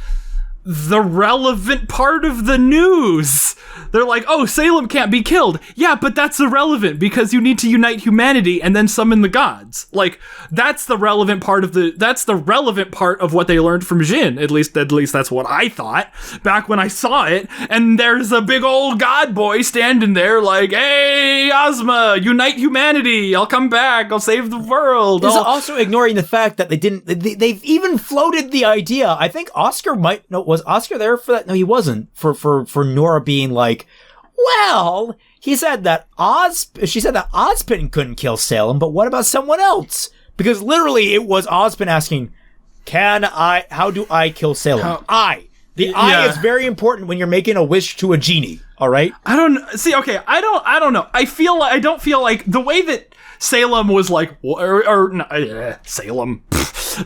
the relevant part of the news. They're like, oh, Salem can't be killed. Yeah, but that's irrelevant because you need to unite humanity and then summon the gods. Like, that's the relevant part of what they learned from Jin. At least that's what I thought back when I saw it. And there's a big old god boy standing there like, hey, Ozma, unite humanity. I'll come back. I'll save the world. Is also ignoring the fact that they've even floated the idea. I think Oscar was Oscar there for that? No, he wasn't. For Nora being like, well, she said that Ozpin couldn't kill Salem, but what about someone else? Because literally it was Ozpin asking, how do I kill Salem? The eye is very important when you're making a wish to a genie, all right? I don't know. I don't feel like the way that Salem was like, Salem.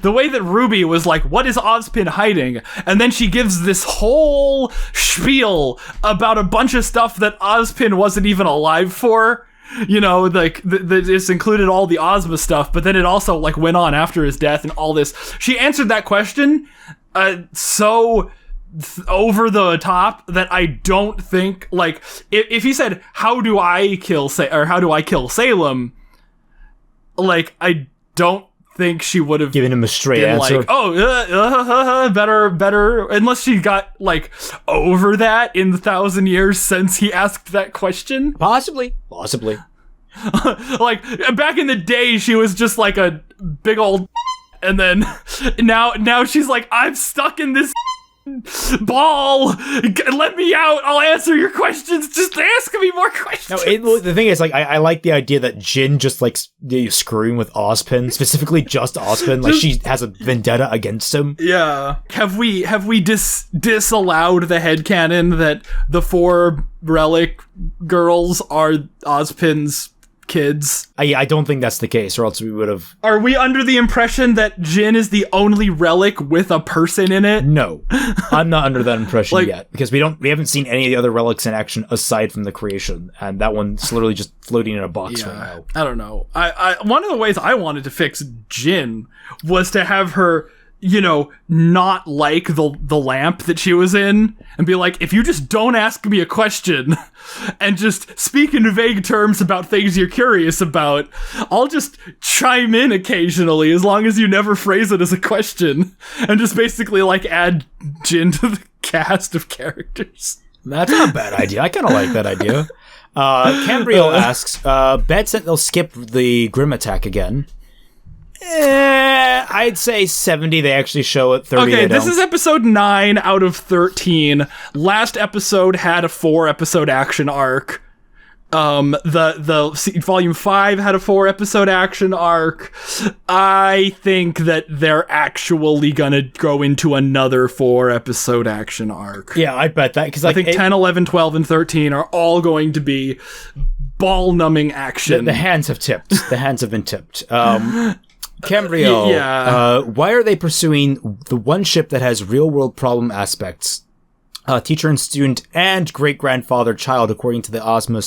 The way that RWBY was like, what is Ozpin hiding? And then she gives this whole spiel about a bunch of stuff that Ozpin wasn't even alive for. You know, like, this included all the Ozma stuff, but then it also, like, went on after his death and all this. She answered that question so over the top that I don't think, like, if he said, how do I kill Salem? Like, I don't think she would have given him a straight answer. Like, oh, better, unless she got like over that in the 1,000 years since he asked that question. Possibly. Like back in the day, she was just like a big old, and then now she's like, I'm stuck in this ball. Let me out. I'll answer your questions. Just ask me more questions. No, the thing is, like, I like the idea that Jin just like screwing with Ozpin, specifically just Ozpin. Like she has a vendetta against him. Yeah. Have we disallowed the headcanon that the 4 relic girls are Ozpin's kids? I don't think that's the case, or else we would have... Are we under the impression that Jin is the only relic with a person in it? No. I'm not under that impression yet, because we haven't seen any of the other relics in action aside from the creation, and that one's literally just floating in a box right now. I don't know. I one of the ways I wanted to fix Jin was to have her, you know, not like the lamp that she was in, and be like, if you just don't ask me a question and just speak in vague terms about things you're curious about, I'll just chime in occasionally as long as you never phrase it as a question, and just basically like add Jin to the cast of characters. That's not a bad idea. I kind of like that idea. Cambriel asks, Bet said they'll skip the Grim attack again. I'd say 70. They actually show it. 30. Okay, this is episode 9 out of 13. Last episode had a 4-episode action arc. The volume 5 had a 4-episode action arc. I think that they're actually gonna go into another 4-episode action arc. Yeah, I bet that, because I think 10, 11, 12, and 13 are all going to be ball-numbing action. The hands have tipped. The hands have been tipped. Cambriel, why are they pursuing the one ship that has real-world problem aspects? Teacher and student and great-grandfather-child, according to the Ozma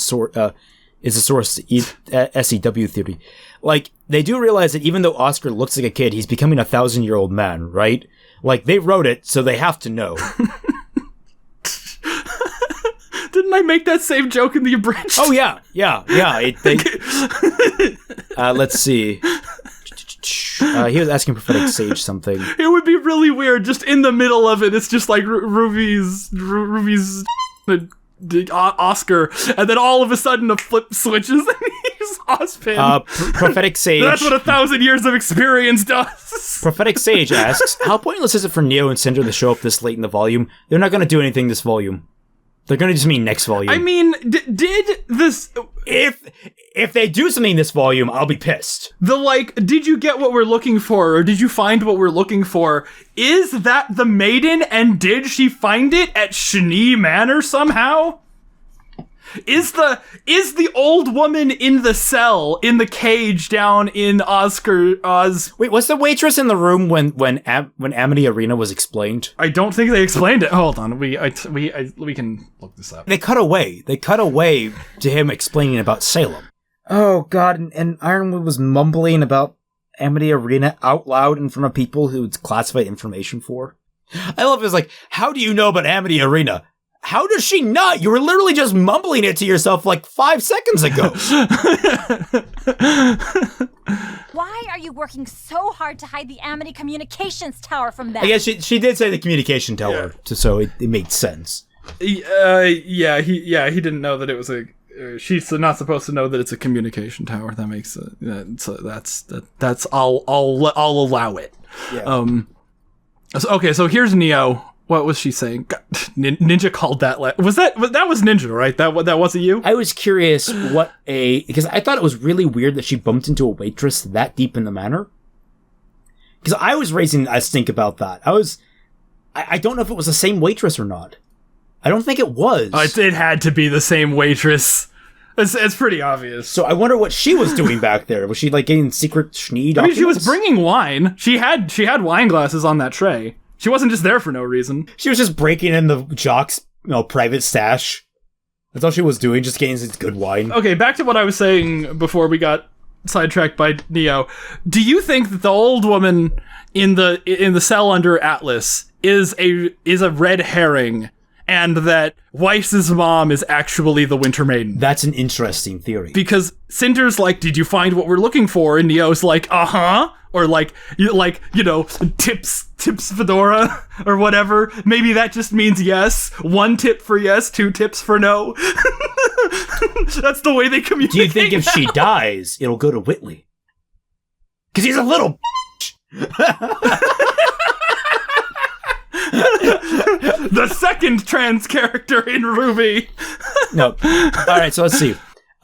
is a source SEW theory. Like, they do realize that even though Oscar looks like a kid, he's becoming a 1,000-year-old man, right? Like, they wrote it, so they have to know. Did Didn't I make that same joke in the abridged? Oh yeah. Let's see. He was asking Prophetic Sage something. It would be really weird, just in the middle of it. It's just like Ruby's Oscar, and then all of a sudden a flip switches and he's Ozpin. Prophetic Sage. That's what 1,000 years of experience does. Prophetic Sage asks, how pointless is it for Neo and Cinder to show up this late in the volume? They're not going to do anything this volume. They're going to just mean next volume. I mean, did this... If they do something this volume, I'll be pissed. Did you get what we're looking for, or did you find what we're looking for? Is that the maiden, and did she find it at Shani Manor somehow? Is the old woman in the cell, in the cage down in Oz? Wait, was the waitress in the room when Amity Arena was explained? I don't think they explained it. Hold on, we can look this up. They cut away to him explaining about Salem. Oh god, and Ironwood was mumbling about Amity Arena out loud in front of people who it's classified information for. I love it. It's like, how do you know about Amity Arena? How does she not? You were literally just mumbling it to yourself like 5 seconds ago. Why are you working so hard to hide the Amity Communications Tower from them? I guess she did say the communication tower, so it made sense. He didn't know that it was a. She's not supposed to know that it's a communication tower. That makes that's I'll allow it. Yeah. So here's Neo. What was she saying? God, Ninja called that. That was Ninja, right? That wasn't you. I was curious because I thought it was really weird that she bumped into a waitress that deep in the manor. Because I was raising a stink about that. I don't know if it was the same waitress or not. I don't think it was. It had to be the same waitress. It's pretty obvious. So I wonder what she was doing back there. Was she like getting secret Schnee documents? I mean, she was bringing wine. She had wine glasses on that tray. She wasn't just there for no reason. She was just breaking in the jock's private stash. That's all she was doing, just getting some good wine. Okay, back to what I was saying before we got sidetracked by Neo. Do you think that the old woman in the cell under Atlas is a red herring, and that Weiss's mom is actually the Winter Maiden? That's an interesting theory. Because Cinder's like, did you find what we're looking for? And Neo's like, uh-huh. Or tips Fedora or whatever. Maybe that just means yes. 1 tip for yes, 2 tips for no. That's the way they communicate. Do you think if she dies, it'll go to Whitley? Because he's a little the second trans character in RWBY. No. Alright, so let's see.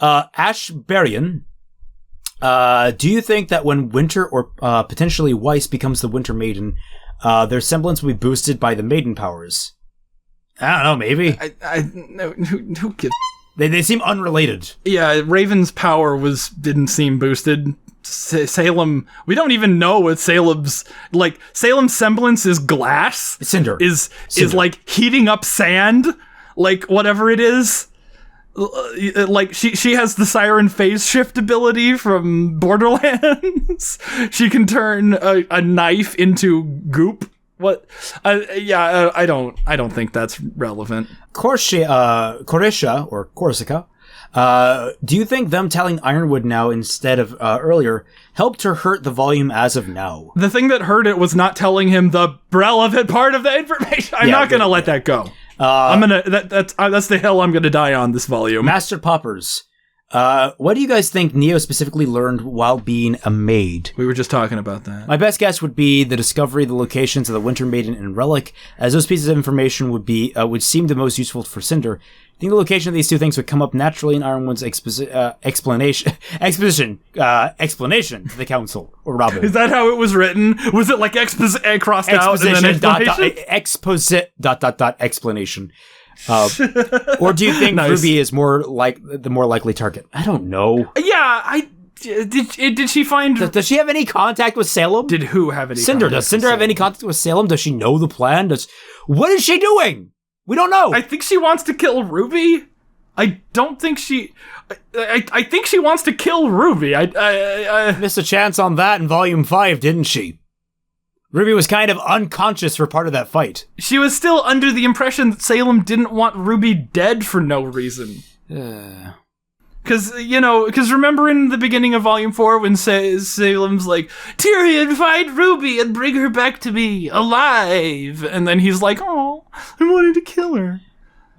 Ashbarian. Do you think that when Winter or potentially Weiss becomes the Winter Maiden, their semblance will be boosted by the Maiden powers? I don't know, maybe. Who gives? They seem unrelated. Yeah, Raven's power didn't seem boosted. Salem, we don't even know what Salem's semblance is glass. Cinder. Is like heating up sand, like whatever it is. Like she has the siren phase shift ability from Borderlands. She can turn a knife into goop. What? I don't think that's relevant. Corsica or Corsica. Do you think them telling Ironwood now instead of earlier helped her hurt the volume as of now? The thing that hurt it was not telling him the relevant part of the information. I'm not gonna let that go. That's the hill I'm gonna die on this volume. Master Poppers. What do you guys think Neo specifically learned while being a maid? We were just talking about that. My best guess would be the discovery of the locations of the Winter Maiden and Relic, as those pieces of information would seem the most useful for Cinder. I think the location of these two things would come up naturally in Ironwood's explanation to the council or Robin. Is that how it was written? Was it like crossed out and then explanation? Exposit ... explanation. Or do you think nice. RWBY is the more likely target? I don't know. Yeah, did she find? Does she have any contact with Salem? Did who have any? Cinder. Does Cinder have any contact with Salem? Does she know the plan? What is she doing? We don't know. I think she wants to kill RWBY. I don't think she. I think she wants to kill RWBY. I missed a chance on that in Volume 5, didn't she? RWBY was kind of unconscious for part of that fight. She was still under the impression that Salem didn't want RWBY dead for no reason. Because remember in the beginning of Volume 4 when Salem's like, Tyrion, find RWBY and bring her back to me, alive. And then he's like, oh, I wanted to kill her.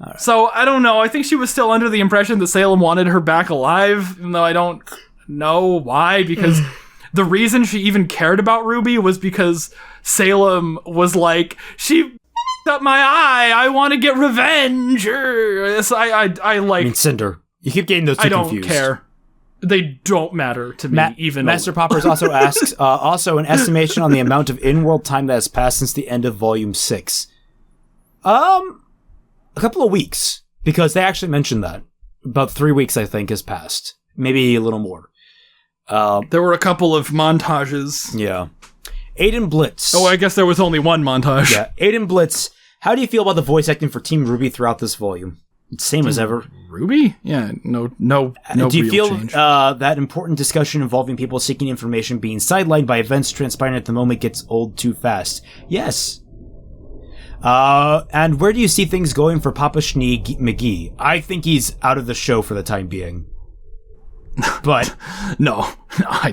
Right. So, I don't know. I think she was still under the impression that Salem wanted her back alive, even though I don't know why, because the reason she even cared about RWBY was because Salem was like, she f***ed up my eye, I want to get revenge. So I like... Cinder. You keep getting those two confused. I don't care. They don't matter to me, even... Master Poppers also asks, also an estimation on the amount of in-world time that has passed since the end of Volume 6. A couple of weeks, because they actually mentioned that. About 3 weeks, I think, has passed. Maybe a little more. There were a couple of montages. Yeah. Aiden Blitz. Oh, I guess there was only one montage. Yeah. Aiden Blitz, how do you feel about the voice acting for Team RWBY throughout this volume? Same as ever. RWBY? Yeah, no do you feel change. That important discussion involving people seeking information being sidelined by events transpiring at the moment gets old too fast? Yes. And where do you see things going for Papa Schnee McGee? I think he's out of the show for the time being. But no, I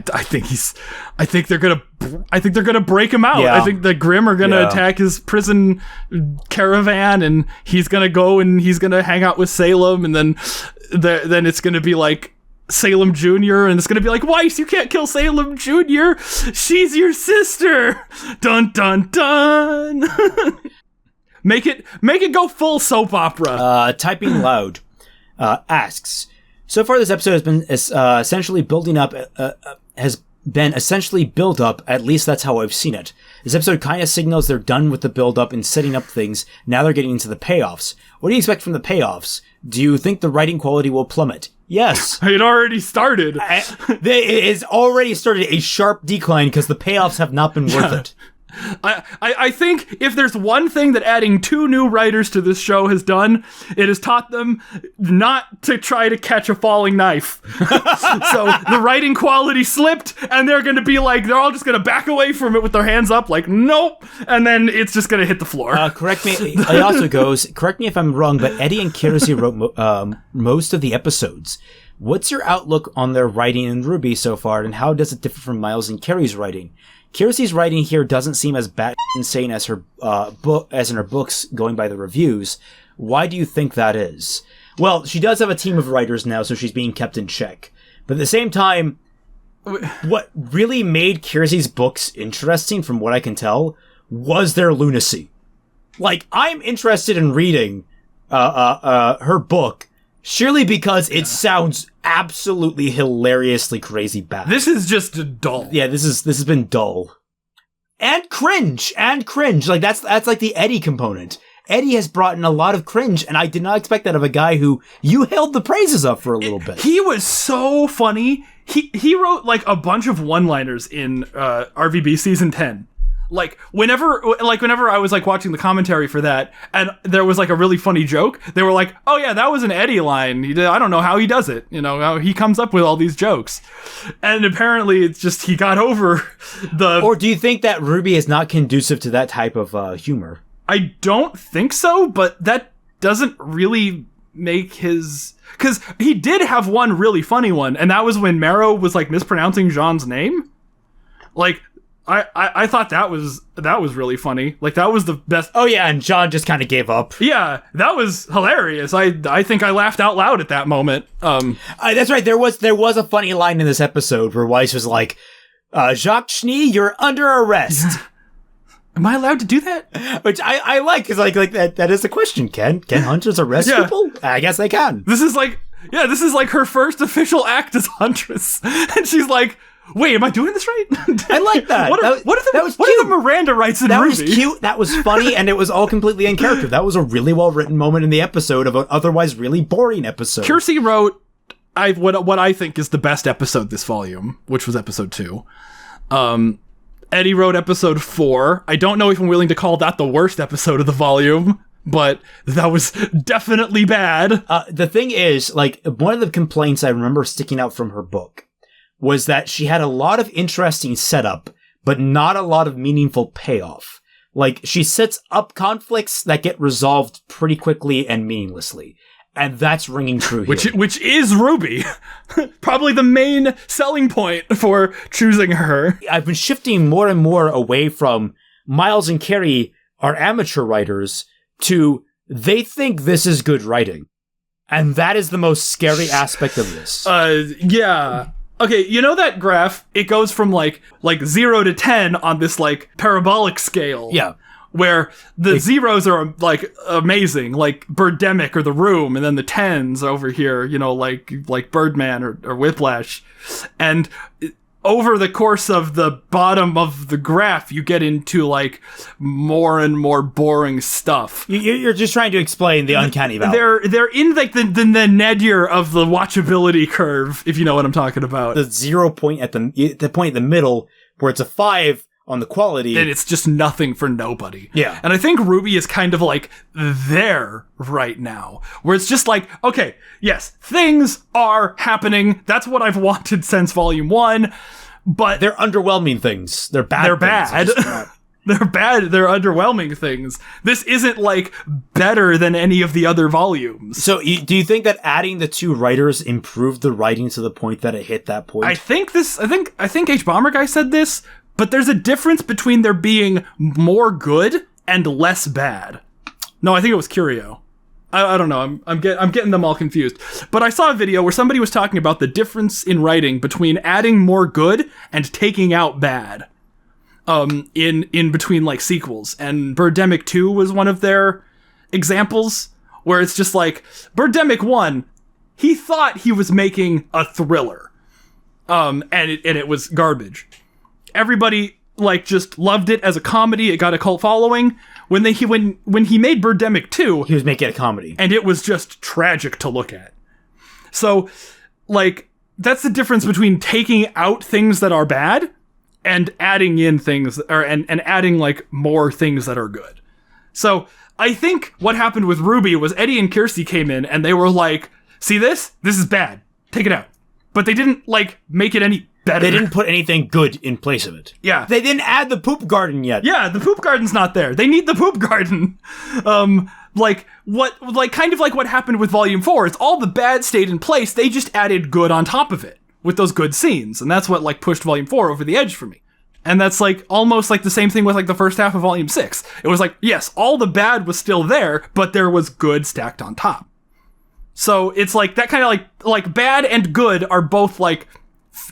think they're gonna break him out. Yeah. I think the Grimm are gonna attack his prison caravan, and he's gonna go and he's gonna hang out with Salem, and then it's gonna be like Salem Jr., and it's gonna be like, Weiss, you can't kill Salem Jr. She's your sister. Dun dun dun. Make it go full soap opera. Typing Loud asks, so far this episode has been essentially building up, at least that's how I've seen it. This episode kind of signals they're done with the build-up and setting up things, now they're getting into the payoffs. What do you expect from the payoffs? Do you think the writing quality will plummet? Yes. It already started. It has already started a sharp decline because the payoffs have not been worth it. I think if there's one thing that adding 2 new writers to this show has done, it has taught them not to try to catch a falling knife. So the writing quality slipped, and they're going to be like, they're all just going to back away from it with their hands up, like, nope, and then it's just going to hit the floor. Correct me. It also goes, correct me if I'm wrong, but Eddie and Kiersey wrote most of the episodes. What's your outlook on their writing in RWBY so far, and how does it differ from Miles and Carrie's writing? Kiersey's writing here doesn't seem as bat insane as her as in her books, going by the reviews. Why do you think that is? Well, she does have a team of writers now, so she's being kept in check. But at the same time, what really made Kiersey's books interesting, from what I can tell, was their lunacy. Like, I'm interested in reading her book surely because it sounds absolutely hilariously crazy bad. This is just dull. Yeah, this has been dull. And cringe. Like, that's like the Eddie component. Eddie has brought in a lot of cringe, and I did not expect that of a guy who you held the praises of for a little bit. He was so funny. He wrote, like, a bunch of one-liners in RWBY Season 10. Like, whenever I was, like, watching the commentary for that, and there was, like, a really funny joke, they were like, oh, yeah, that was an Eddie line. I don't know how he does it. You know, how he comes up with all these jokes. And apparently it's just he got over the... Or do you think that RWBY is not conducive to that type of humor? I don't think so, but that doesn't really make his... Because he did have one really funny one, and that was when Marrow was, like, mispronouncing Jean's name. Like... I thought that was really funny. Like, that was the best. Oh yeah, and John just kind of gave up. Yeah, that was hilarious. I think I laughed out loud at that moment. That's right. There was a funny line in this episode where Weiss was like, "Jacques Schnee, you're under arrest." Am I allowed to do that? Which I like, because like that is the question. Can hunters arrest people? I guess they can. This is like her first official act as Huntress, and she's like, wait, am I doing this right? I like that. What are the Miranda rights in That RWBY? was cute. That was funny, and it was all completely in character. That was a really well written moment in the episode of an otherwise really boring episode. Kiersey wrote what I think is the best episode this volume, which was episode 2. Eddie wrote episode 4. I don't know if I'm willing to call that the worst episode of the volume, but that was definitely bad. The thing is, like, one of the complaints I remember sticking out from her book was that she had a lot of interesting setup, but not a lot of meaningful payoff. Like, she sets up conflicts that get resolved pretty quickly and meaninglessly. And that's ringing true here. Which is RWBY. Probably the main selling point for choosing her. I've been shifting more and more away from Miles and Carrie are amateur writers to they think this is good writing. And that is the most scary aspect of this. Yeah. Okay, you know that graph? It goes from like 0 to 10 on this like parabolic scale. Yeah. Where the zeros are like amazing, like Birdemic or The Room, and then the 10s over here, you know, like Birdman or Whiplash. And over the course of the bottom of the graph, you get into like more and more boring stuff. You're just trying to explain the uncanny valley. They're in like the nadir of the watchability curve, if you know what I'm talking about. The 0 point at the point in the middle where it's a 5 on the quality. And it's just nothing for nobody. Yeah. And I think RWBY is kind of like there right now, where it's just like, okay, yes, things are happening. That's what I've wanted since Volume 1, but they're underwhelming things. They're bad. They're bad. They're bad. They're underwhelming things. This isn't like better than any of the other volumes. So do you think that adding the 2 writers improved the writing to the point that it hit that point? I think H Bomber Guy said this, but there's a difference between there being more good and less bad. No, I think it was Curio. I don't know. I'm getting them all confused. But I saw a video where somebody was talking about the difference in writing between adding more good and taking out bad. In between like sequels, and Birdemic 2 was one of their examples where it's just like Birdemic 1, he thought he was making a thriller, and it was garbage. Everybody like just loved it as a comedy. It got a cult following. When he made Birdemic 2, he was making a comedy, and it was just tragic to look at. So like that's the difference between taking out things that are bad and adding in things, and adding like more things that are good. So I think what happened with RWBY was Eddie and Kirsty came in and they were like, see this? This is bad. Take it out. But they didn't like make it any better. They didn't put anything good in place of it. Yeah. They didn't add the poop garden yet. Yeah, the poop garden's not there. They need the poop garden. Kind of like what happened with Volume 4. It's all the bad stayed in place. They just added good on top of it with those good scenes. And that's what like pushed Volume 4 over the edge for me. And that's like almost like the same thing with like the first half of Volume 6. It was like, yes, all the bad was still there, but there was good stacked on top. So it's like that kind of like bad and good are both like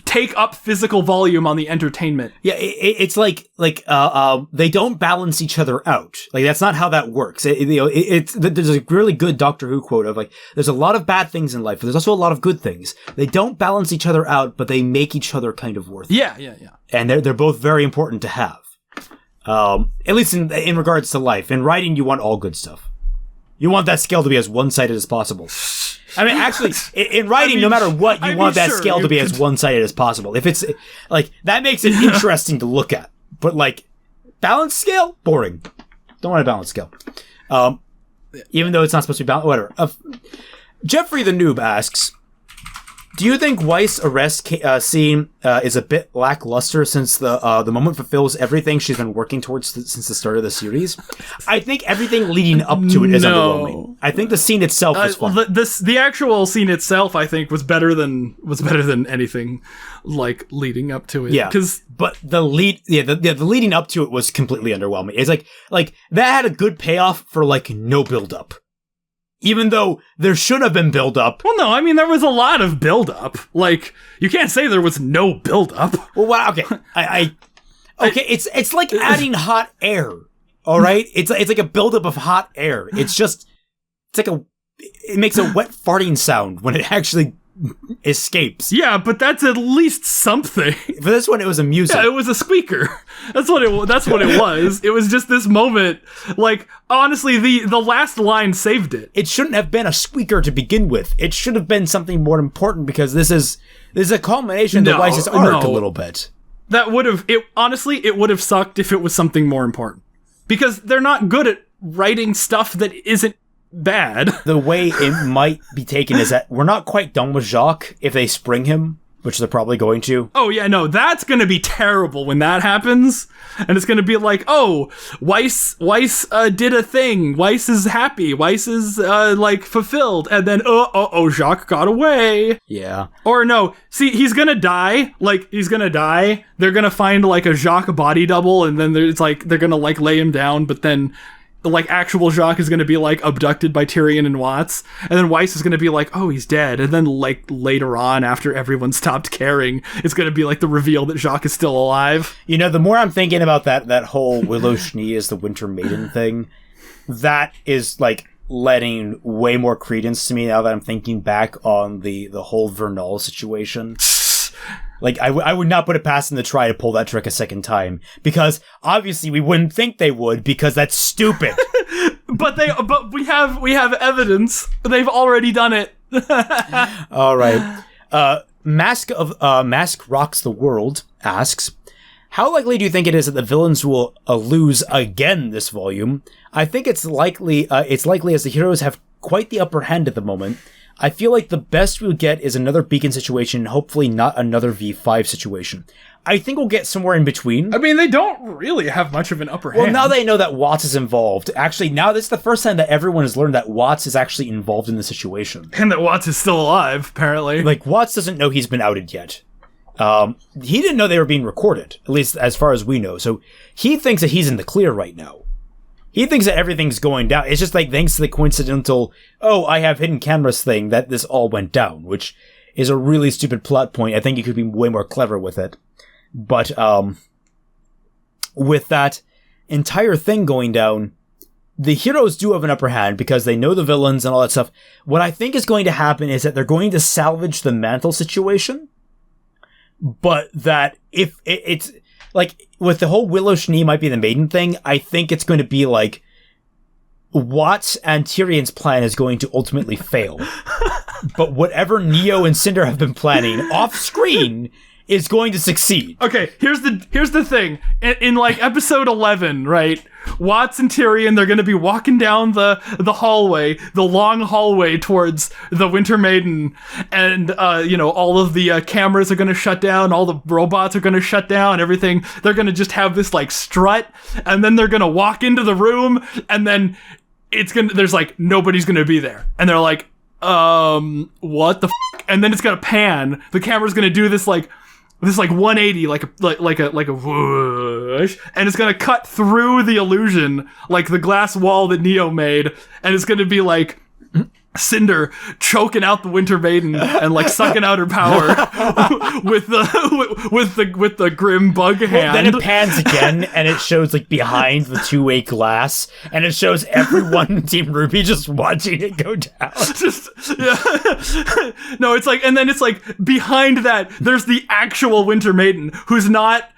take up physical volume on the entertainment. Yeah, it's like they don't balance each other out. Like that's not how that works. There's a really good Doctor Who quote of like, there's a lot of bad things in life, but there's also a lot of good things. They don't balance each other out, but they make each other kind of worth it. Yeah. And they're both very important to have. At least in regards to life. In writing, you want all good stuff. You want that scale to be as one-sided as possible. I mean, actually, in writing, no matter what, you want that scale to be as one-sided as possible. If it's, like, that makes it interesting to look at. But, like, balanced scale? Boring. Don't want a balanced scale. Even though it's not supposed to be balanced, whatever. Jeffrey the Noob asks, do you think Weiss' arrest scene is a bit lackluster since the moment fulfills everything she's been working towards since the start of the series? I think everything leading up to it is underwhelming. I think the scene itself was fun. The actual scene itself, I think, was better than anything like leading up to it. Yeah, but the leading up to it was completely underwhelming. It's like that had a good payoff for like no build up. Even though there should have been build-up. Well, no, I mean, there was a lot of build-up. Like, you can't say there was no build-up. Well, wow, okay. Okay, it's like adding hot air, all right? It's like a build-up of hot air. It makes a wet farting sound when it actually escapes. Yeah, but that's at least something. For this one, it was amusing. Yeah, it was a squeaker. That's what it was. It was just this moment. Like, honestly, the last line saved it. It shouldn't have been a squeaker to begin with. It should have been something more important because this is a culmination of Weiss's arc a little bit. That would have it would have sucked if it was something more important. Because they're not good at writing stuff that isn't bad. The way it might be taken is that we're not quite done with Jacques if they spring him. which they're probably going to. Oh yeah, no, that's gonna be terrible when that happens, and it's gonna be like, oh, Weiss did a thing. Weiss is happy. Weiss is like fulfilled, and then Jacques got away. Yeah. Or no, see, he's gonna die. Like he's gonna die. They're gonna find like a Jacques body double, and then they're gonna like lay him down, but then. Like actual Jacques is going to be like abducted by Tyrion and Watts, and then Weiss is going to be like, oh, he's dead, and then like later on after everyone stopped caring, it's going to be like the reveal that Jacques is still alive. You know, the more I'm thinking about that whole Willow Schnee is the Winter Maiden thing, that is like letting way more credence to me now that I'm thinking back on the whole Vernal situation. Like, I would not put it past them to try to pull that trick a second time, because obviously we wouldn't think they would, because that's stupid. but we have evidence. They've already done it. All right. Mask Rocks the World asks, how likely do you think it is that the villains will lose again this volume? I think it's likely as the heroes have quite the upper hand at the moment. I feel like the best we'll get is another Beacon situation, and hopefully not another V5 situation. I think we'll get somewhere in between. I mean, they don't really have much of an upper hand. Well, now they know that Watts is involved. Actually, now this is the first time that everyone has learned that Watts is actually involved in the situation. And that Watts is still alive, apparently. Like, Watts doesn't know he's been outed yet. He didn't know they were being recorded, at least as far as we know. So he thinks that he's in the clear right now. He thinks that everything's going down. It's just like thanks to the coincidental, oh, I have hidden cameras thing that this all went down, which is a really stupid plot point. I think you could be way more clever with it. But with that entire thing going down, the heroes do have an upper hand because they know the villains and all that stuff. What I think is going to happen is that they're going to salvage the mantle situation, but that if it's... Like, with the whole Willow Schnee might be the maiden thing, I think it's going to be like Watts and Tyrion's plan is going to ultimately fail. But whatever Neo and Cinder have been planning off screen is going to succeed. Okay, here's the thing. In like episode 11, right? Watts and Tyrion, they're going to be walking down the hallway, the long hallway towards the Winter Maiden, and all of the cameras are going to shut down, all the robots are going to shut down, everything. They're going to just have this like strut, and then they're going to walk into the room, and then there's like nobody's going to be there, and they're like, what the f-? And then it's going to pan. The camera's going to do this like 180, like a whoosh, and it's gonna cut through the illusion, like the glass wall that Neo made, and it's gonna be like Cinder choking out the Winter Maiden and like sucking out her power with the grim bug hand. Well, then it pans again, and it shows like behind the two-way glass, and it shows everyone in Team RWBY just watching it go down. No, it's like, and then it's like behind that, there's the actual Winter Maiden who's not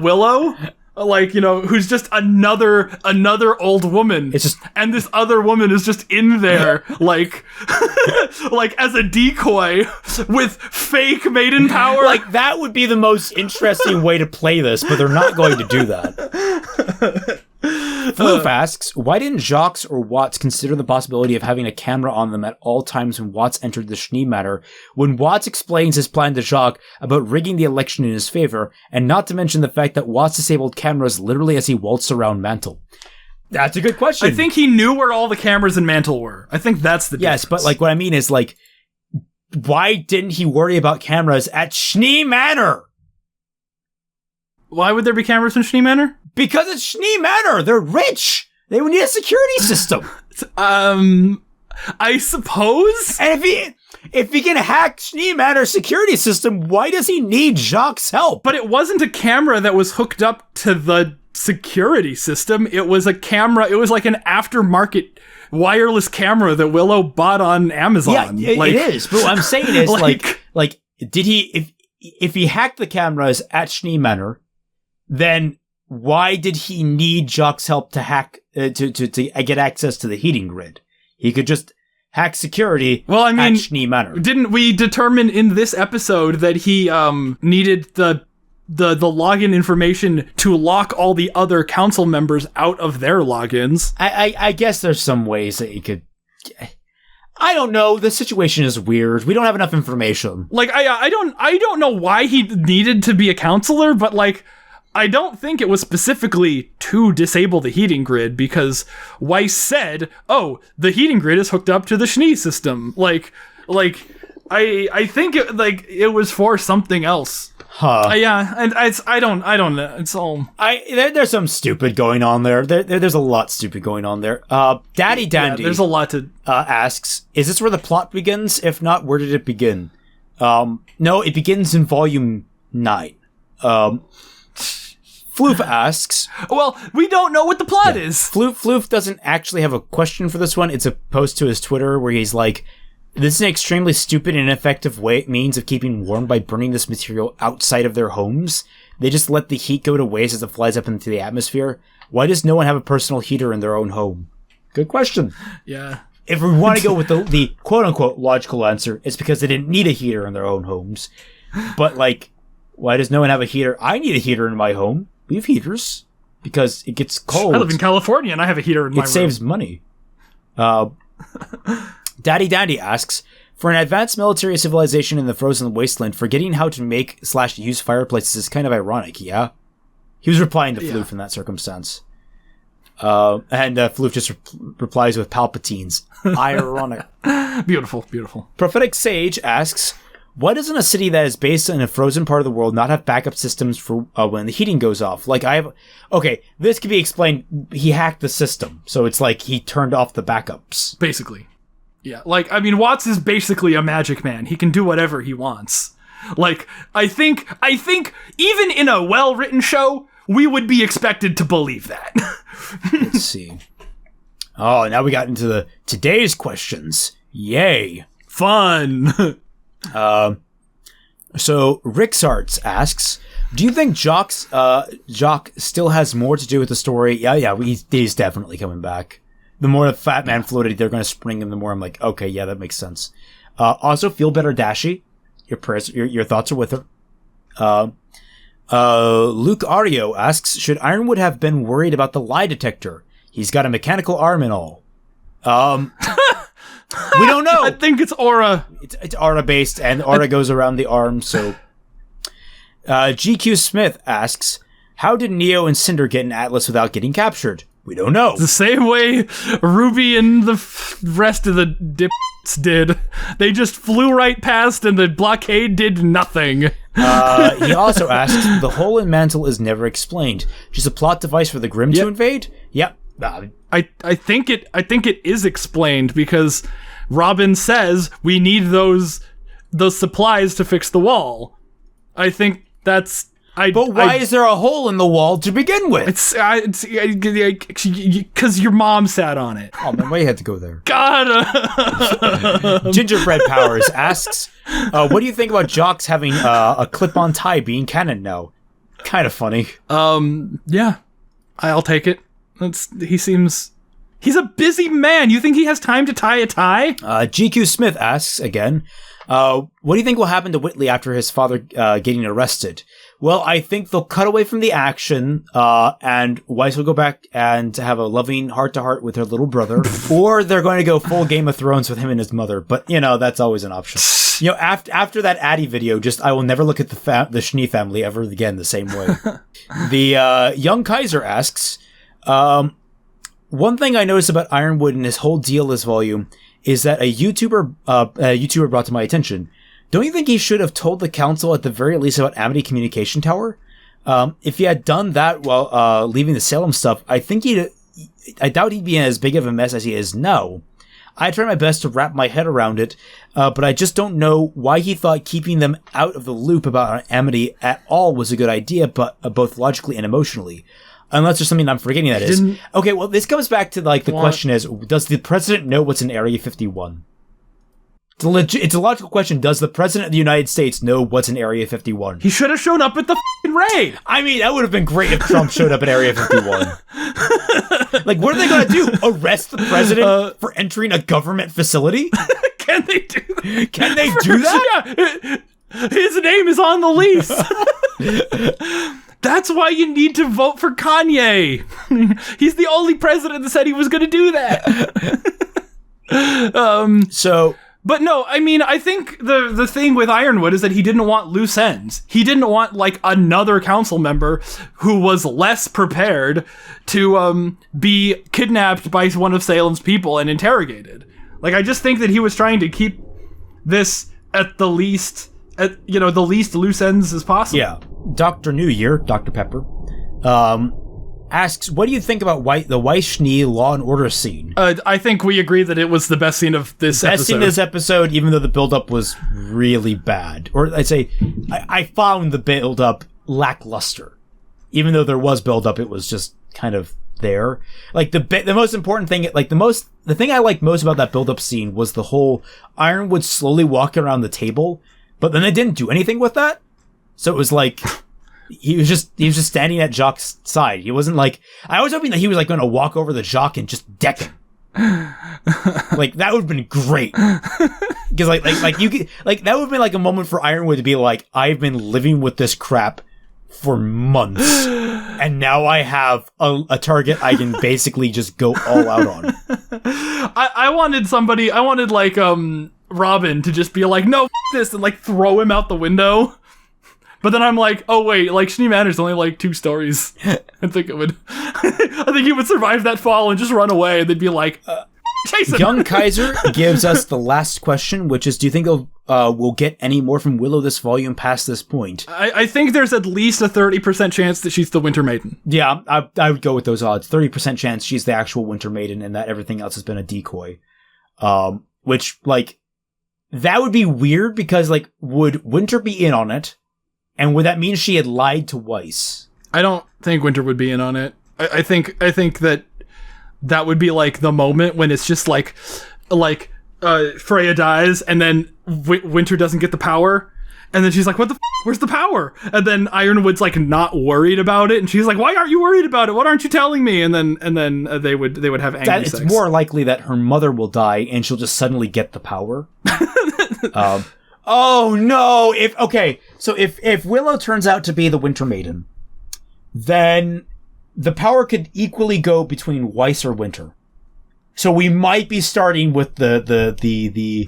Willow. Like, who's just another old woman. It's just, and this other woman is just in there, like, like as a decoy with fake maiden power. Like, that would be the most interesting way to play this, but they're not going to do that. Floof asks, why didn't Jacques or Watts consider the possibility of having a camera on them at all times when Watts entered the Schnee Manor, when Watts explains his plan to Jacques about rigging the election in his favor, and not to mention the fact that Watts disabled cameras literally as he waltzed around Mantle? That's a good question. I think he knew where all the cameras in Mantle were. I think that's the difference. Yes, but like what I mean is like, why didn't he worry about cameras at Schnee Manor? Why would there be cameras in Schnee Manor? Because it's Schnee Manor. They're rich. They would need a security system. I suppose. And if he can hack Schnee Manor's security system, why does he need Jacques' help? But it wasn't a camera that was hooked up to the security system. It was a camera. It was like an aftermarket wireless camera that Willow bought on Amazon. Yeah, it is. But what I'm saying is like did he, if he hacked the cameras at Schnee Manor, then why did he need Jacques' help to hack to get access to the heating grid? He could just hack security. Well, I mean, at Schnee Manor. Didn't we determine in this episode that he needed the login information to lock all the other council members out of their logins? I guess there's some ways that he could. I don't know. The situation is weird. We don't have enough information. Like, I don't know why he needed to be a counselor, but like, I don't think it was specifically to disable the heating grid, because Weiss said, "Oh, the heating grid is hooked up to the Schnee system." Like, I think it was for something else. Huh? Yeah, and I don't know. It's all there's some stupid going on there. There's a lot stupid going on there. Daddy Dandy. Yeah, there's a lot to asks, is this where the plot begins? If not, where did it begin? No, it begins in volume 9. Floof asks, well, we don't know what the plot is. Floof doesn't actually have a question for this one. It's a post to his Twitter where he's like, this is an extremely stupid and ineffective means of keeping warm by burning this material outside of their homes. They just let the heat go to waste as it flies up into the atmosphere. Why does no one have a personal heater in their own home? Good question. Yeah. If we want to go with the quote-unquote logical answer, it's because they didn't need a heater in their own homes. But, like, why does no one have a heater? I need a heater in my home. We have heaters. Because it gets cold. I live in California and I have a heater in my room. It saves money. Daddy Dandy asks, for an advanced military civilization in the frozen wasteland, forgetting how to make / use fireplaces is kind of ironic, yeah? He was replying to Floof in that circumstance. And Floof just replies with Palpatines. Ironic. Beautiful, beautiful. Prophetic Sage asks, why doesn't a city that is based in a frozen part of the world not have backup systems for when the heating goes off? Like, okay, this could be explained. He hacked the system, so it's like he turned off the backups. Basically. Yeah, like, I mean, Watts is basically a magic man. He can do whatever he wants. Like, I think even in a well-written show, we would be expected to believe that. Let's see. Oh, now we got into today's questions. Yay. Fun. So Rixarts asks, do you think Jock still has more to do with the story? Yeah, he's definitely coming back. The more the fat man floated, they're going to spring him, the more I'm like, okay, yeah, that makes sense. Also, feel better, Dashie. Your prayers, your thoughts are with her. Luke Ario asks, should Ironwood have been worried about the lie detector? He's got a mechanical arm and all. We don't know. I think it's aura. It's aura based, and aura goes around the arm, so. GQ Smith asks, how did Neo and Cinder get in Atlas without getting captured? We don't know. The same way RWBY and the rest of the dips did. They just flew right past and the blockade did nothing. He also asks, the hole in Mantle is never explained. Just a plot device for the Grimm to invade? Yep. I think it is explained because Robin says we need those supplies to fix the wall. I think that's... But why is there a hole in the wall to begin with? It's because your mom sat on it. Oh man, why you had to go there? God. Gingerbread Powers asks, what do you think about Jocks having a clip-on tie being canon now? Kind of funny. Yeah, I'll take it. He's a busy man. You think he has time to tie a tie? GQ Smith asks again, what do you think will happen to Whitley after his father getting arrested? Well, I think they'll cut away from the action, and Weiss will go back and have a loving heart-to-heart with her little brother, or they're going to go full Game of Thrones with him and his mother. But, that's always an option. After that Addie video, I will never look at the Schnee family ever again the same way. The Young Kaiser asks, one thing I noticed about Ironwood and his whole deal this volume is that a YouTuber brought to my attention. Don't you think he should have told the council at the very least about Amity Communication Tower? If he had done that while leaving the Salem stuff, I doubt he'd be in as big of a mess as he is now. I tried my best to wrap my head around it, but I just don't know why he thought keeping them out of the loop about Amity at all was a good idea, but both logically and emotionally. Unless there's something I'm forgetting that is. Okay, well, this comes back to, the question is, does the president know what's in Area 51? It's a logical question. Does the president of the United States know what's in Area 51? He should have shown up at the f***ing raid. I mean, that would have been great if Trump showed up at Area 51. What are they going to do? Arrest the president for entering a government facility? Can they do that? Can they do that? Yeah. His name is on the lease. That's why you need to vote for Kanye. He's the only president that said he was going to do that. But no, I mean, I think the thing with Ironwood is that he didn't want loose ends. He didn't want, like, another council member who was less prepared to be kidnapped by one of Salem's people and interrogated. Like, I just think that he was trying to keep this at the least loose ends as possible. Yeah. Dr. New Year, Dr. Pepper, asks, what do you think about the Weiss-Schnee Law and Order scene? I think we agree that it was the best scene of this episode. Best scene of this episode, even though the build-up was really bad. Or I'd say, I found the build-up lackluster. Even though there was build-up, it was just kind of there. Like, the most important thing, like, the thing I liked most about that build-up scene was the whole Ironwood slowly walking around the table, but then they didn't do anything with that. So it was like... He was just standing at Jacques' side. He wasn't like, I was hoping that he was like going to walk over the Jacques and just deck him. Like, that would have been great. Because like you could, like, that would have been like a moment for Ironwood to be like, I've been living with this crap for months, and now I have a target I can basically just go all out on. I wanted like Robin to just be like, no, this, and like throw him out the window. But then I'm like, oh wait, like Schnee Manor's only like 2 stories. I think he would survive that fall and just run away, and they'd be like, chase him. Young Kaiser gives us the last question, which is, do you think we'll get any more from Willow this volume past this point? I think there's at least a 30% chance that she's the Winter Maiden. Yeah, I would go with those odds. 30% chance she's the actual Winter Maiden and that everything else has been a decoy. Which, like, that would be weird because, like, would Winter be in on it? And would that mean she had lied to Weiss? I don't think Winter would be in on it. I think that would be like the moment when it's just like Freya dies and then Winter doesn't get the power, and then she's like, "What the? Where's the power?" And then Ironwood's like not worried about it, and she's like, "Why aren't you worried about it? What aren't you telling me?" And then they would have angry sex. It's more likely that her mother will die and she'll just suddenly get the power. Oh no! If Willow turns out to be the Winter Maiden, then the power could equally go between Weiss or Winter. So we might be starting with the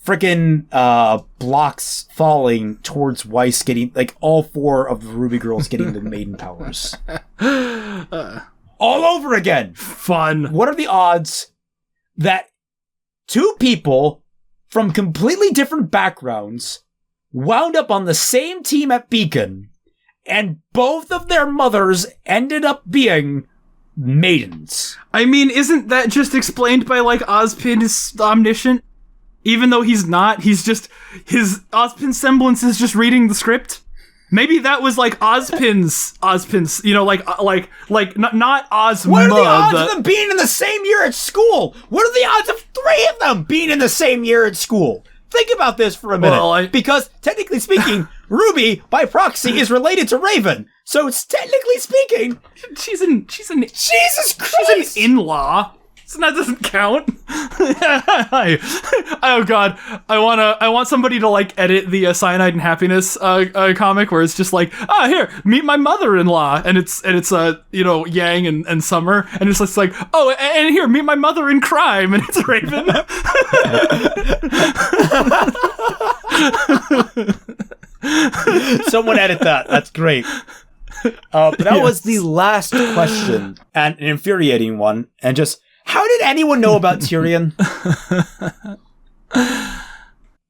frickin' blocks falling towards Weiss getting, like, all 4 of the RWBY girls getting the maiden powers. All over again! Fun. What are the odds that 2 people from completely different backgrounds wound up on the same team at Beacon, and both of their mothers ended up being maidens? I mean, isn't that just explained by, like, Ozpin is omniscient? Even though he's not, his Ozpin semblance is just reading the script? Maybe that was like Ozpin's, you know, like not Ozma. What are the odds of them being in the same year at school? What are the odds of 3 of them being in the same year at school? Think about this for a minute. Because technically speaking, RWBY by proxy is related to Raven. So it's technically speaking, she's an Jesus Christ, she's an in-law. So that doesn't count. Oh god, I want somebody to like edit the Cyanide and Happiness comic where it's just like, here, meet my mother-in-law, and it's you know, Yang and Summer, and it's just like, oh, and here, meet my mother in crime, and it's Raven. Someone edit that. That's great. But that was the last question, and an infuriating one, and just, how did anyone know about Tyrion?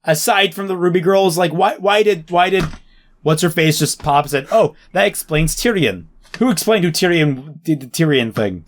Aside from the RWBY girls, like, why did what's her face just pop and said, oh, that explains Tyrion? Who explained who Tyrion did the Tyrion thing?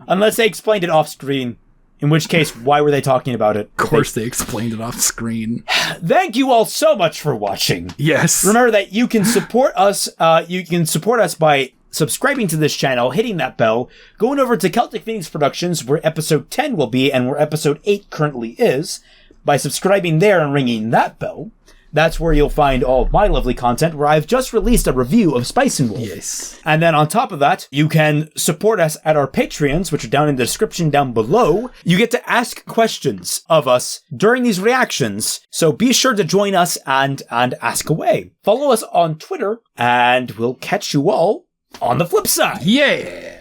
Unless they explained it off screen. In which case, why were they talking about it? Of course they explained it off screen. Thank you all so much for watching. Yes. Remember that you can support us. You can support us by subscribing to this channel, hitting that bell, going over to Celtic Phoenix Productions, where episode 10 will be and where episode 8 currently is. By subscribing there and ringing that bell, that's where you'll find all of my lovely content, where I've just released a review of Spice and Wolf. Yes. And then on top of that, you can support us at our Patreons, which are down in the description down below. You get to ask questions of us during these reactions, so be sure to join us and ask away. Follow us on Twitter, and we'll catch you all on the flip side. Yeah!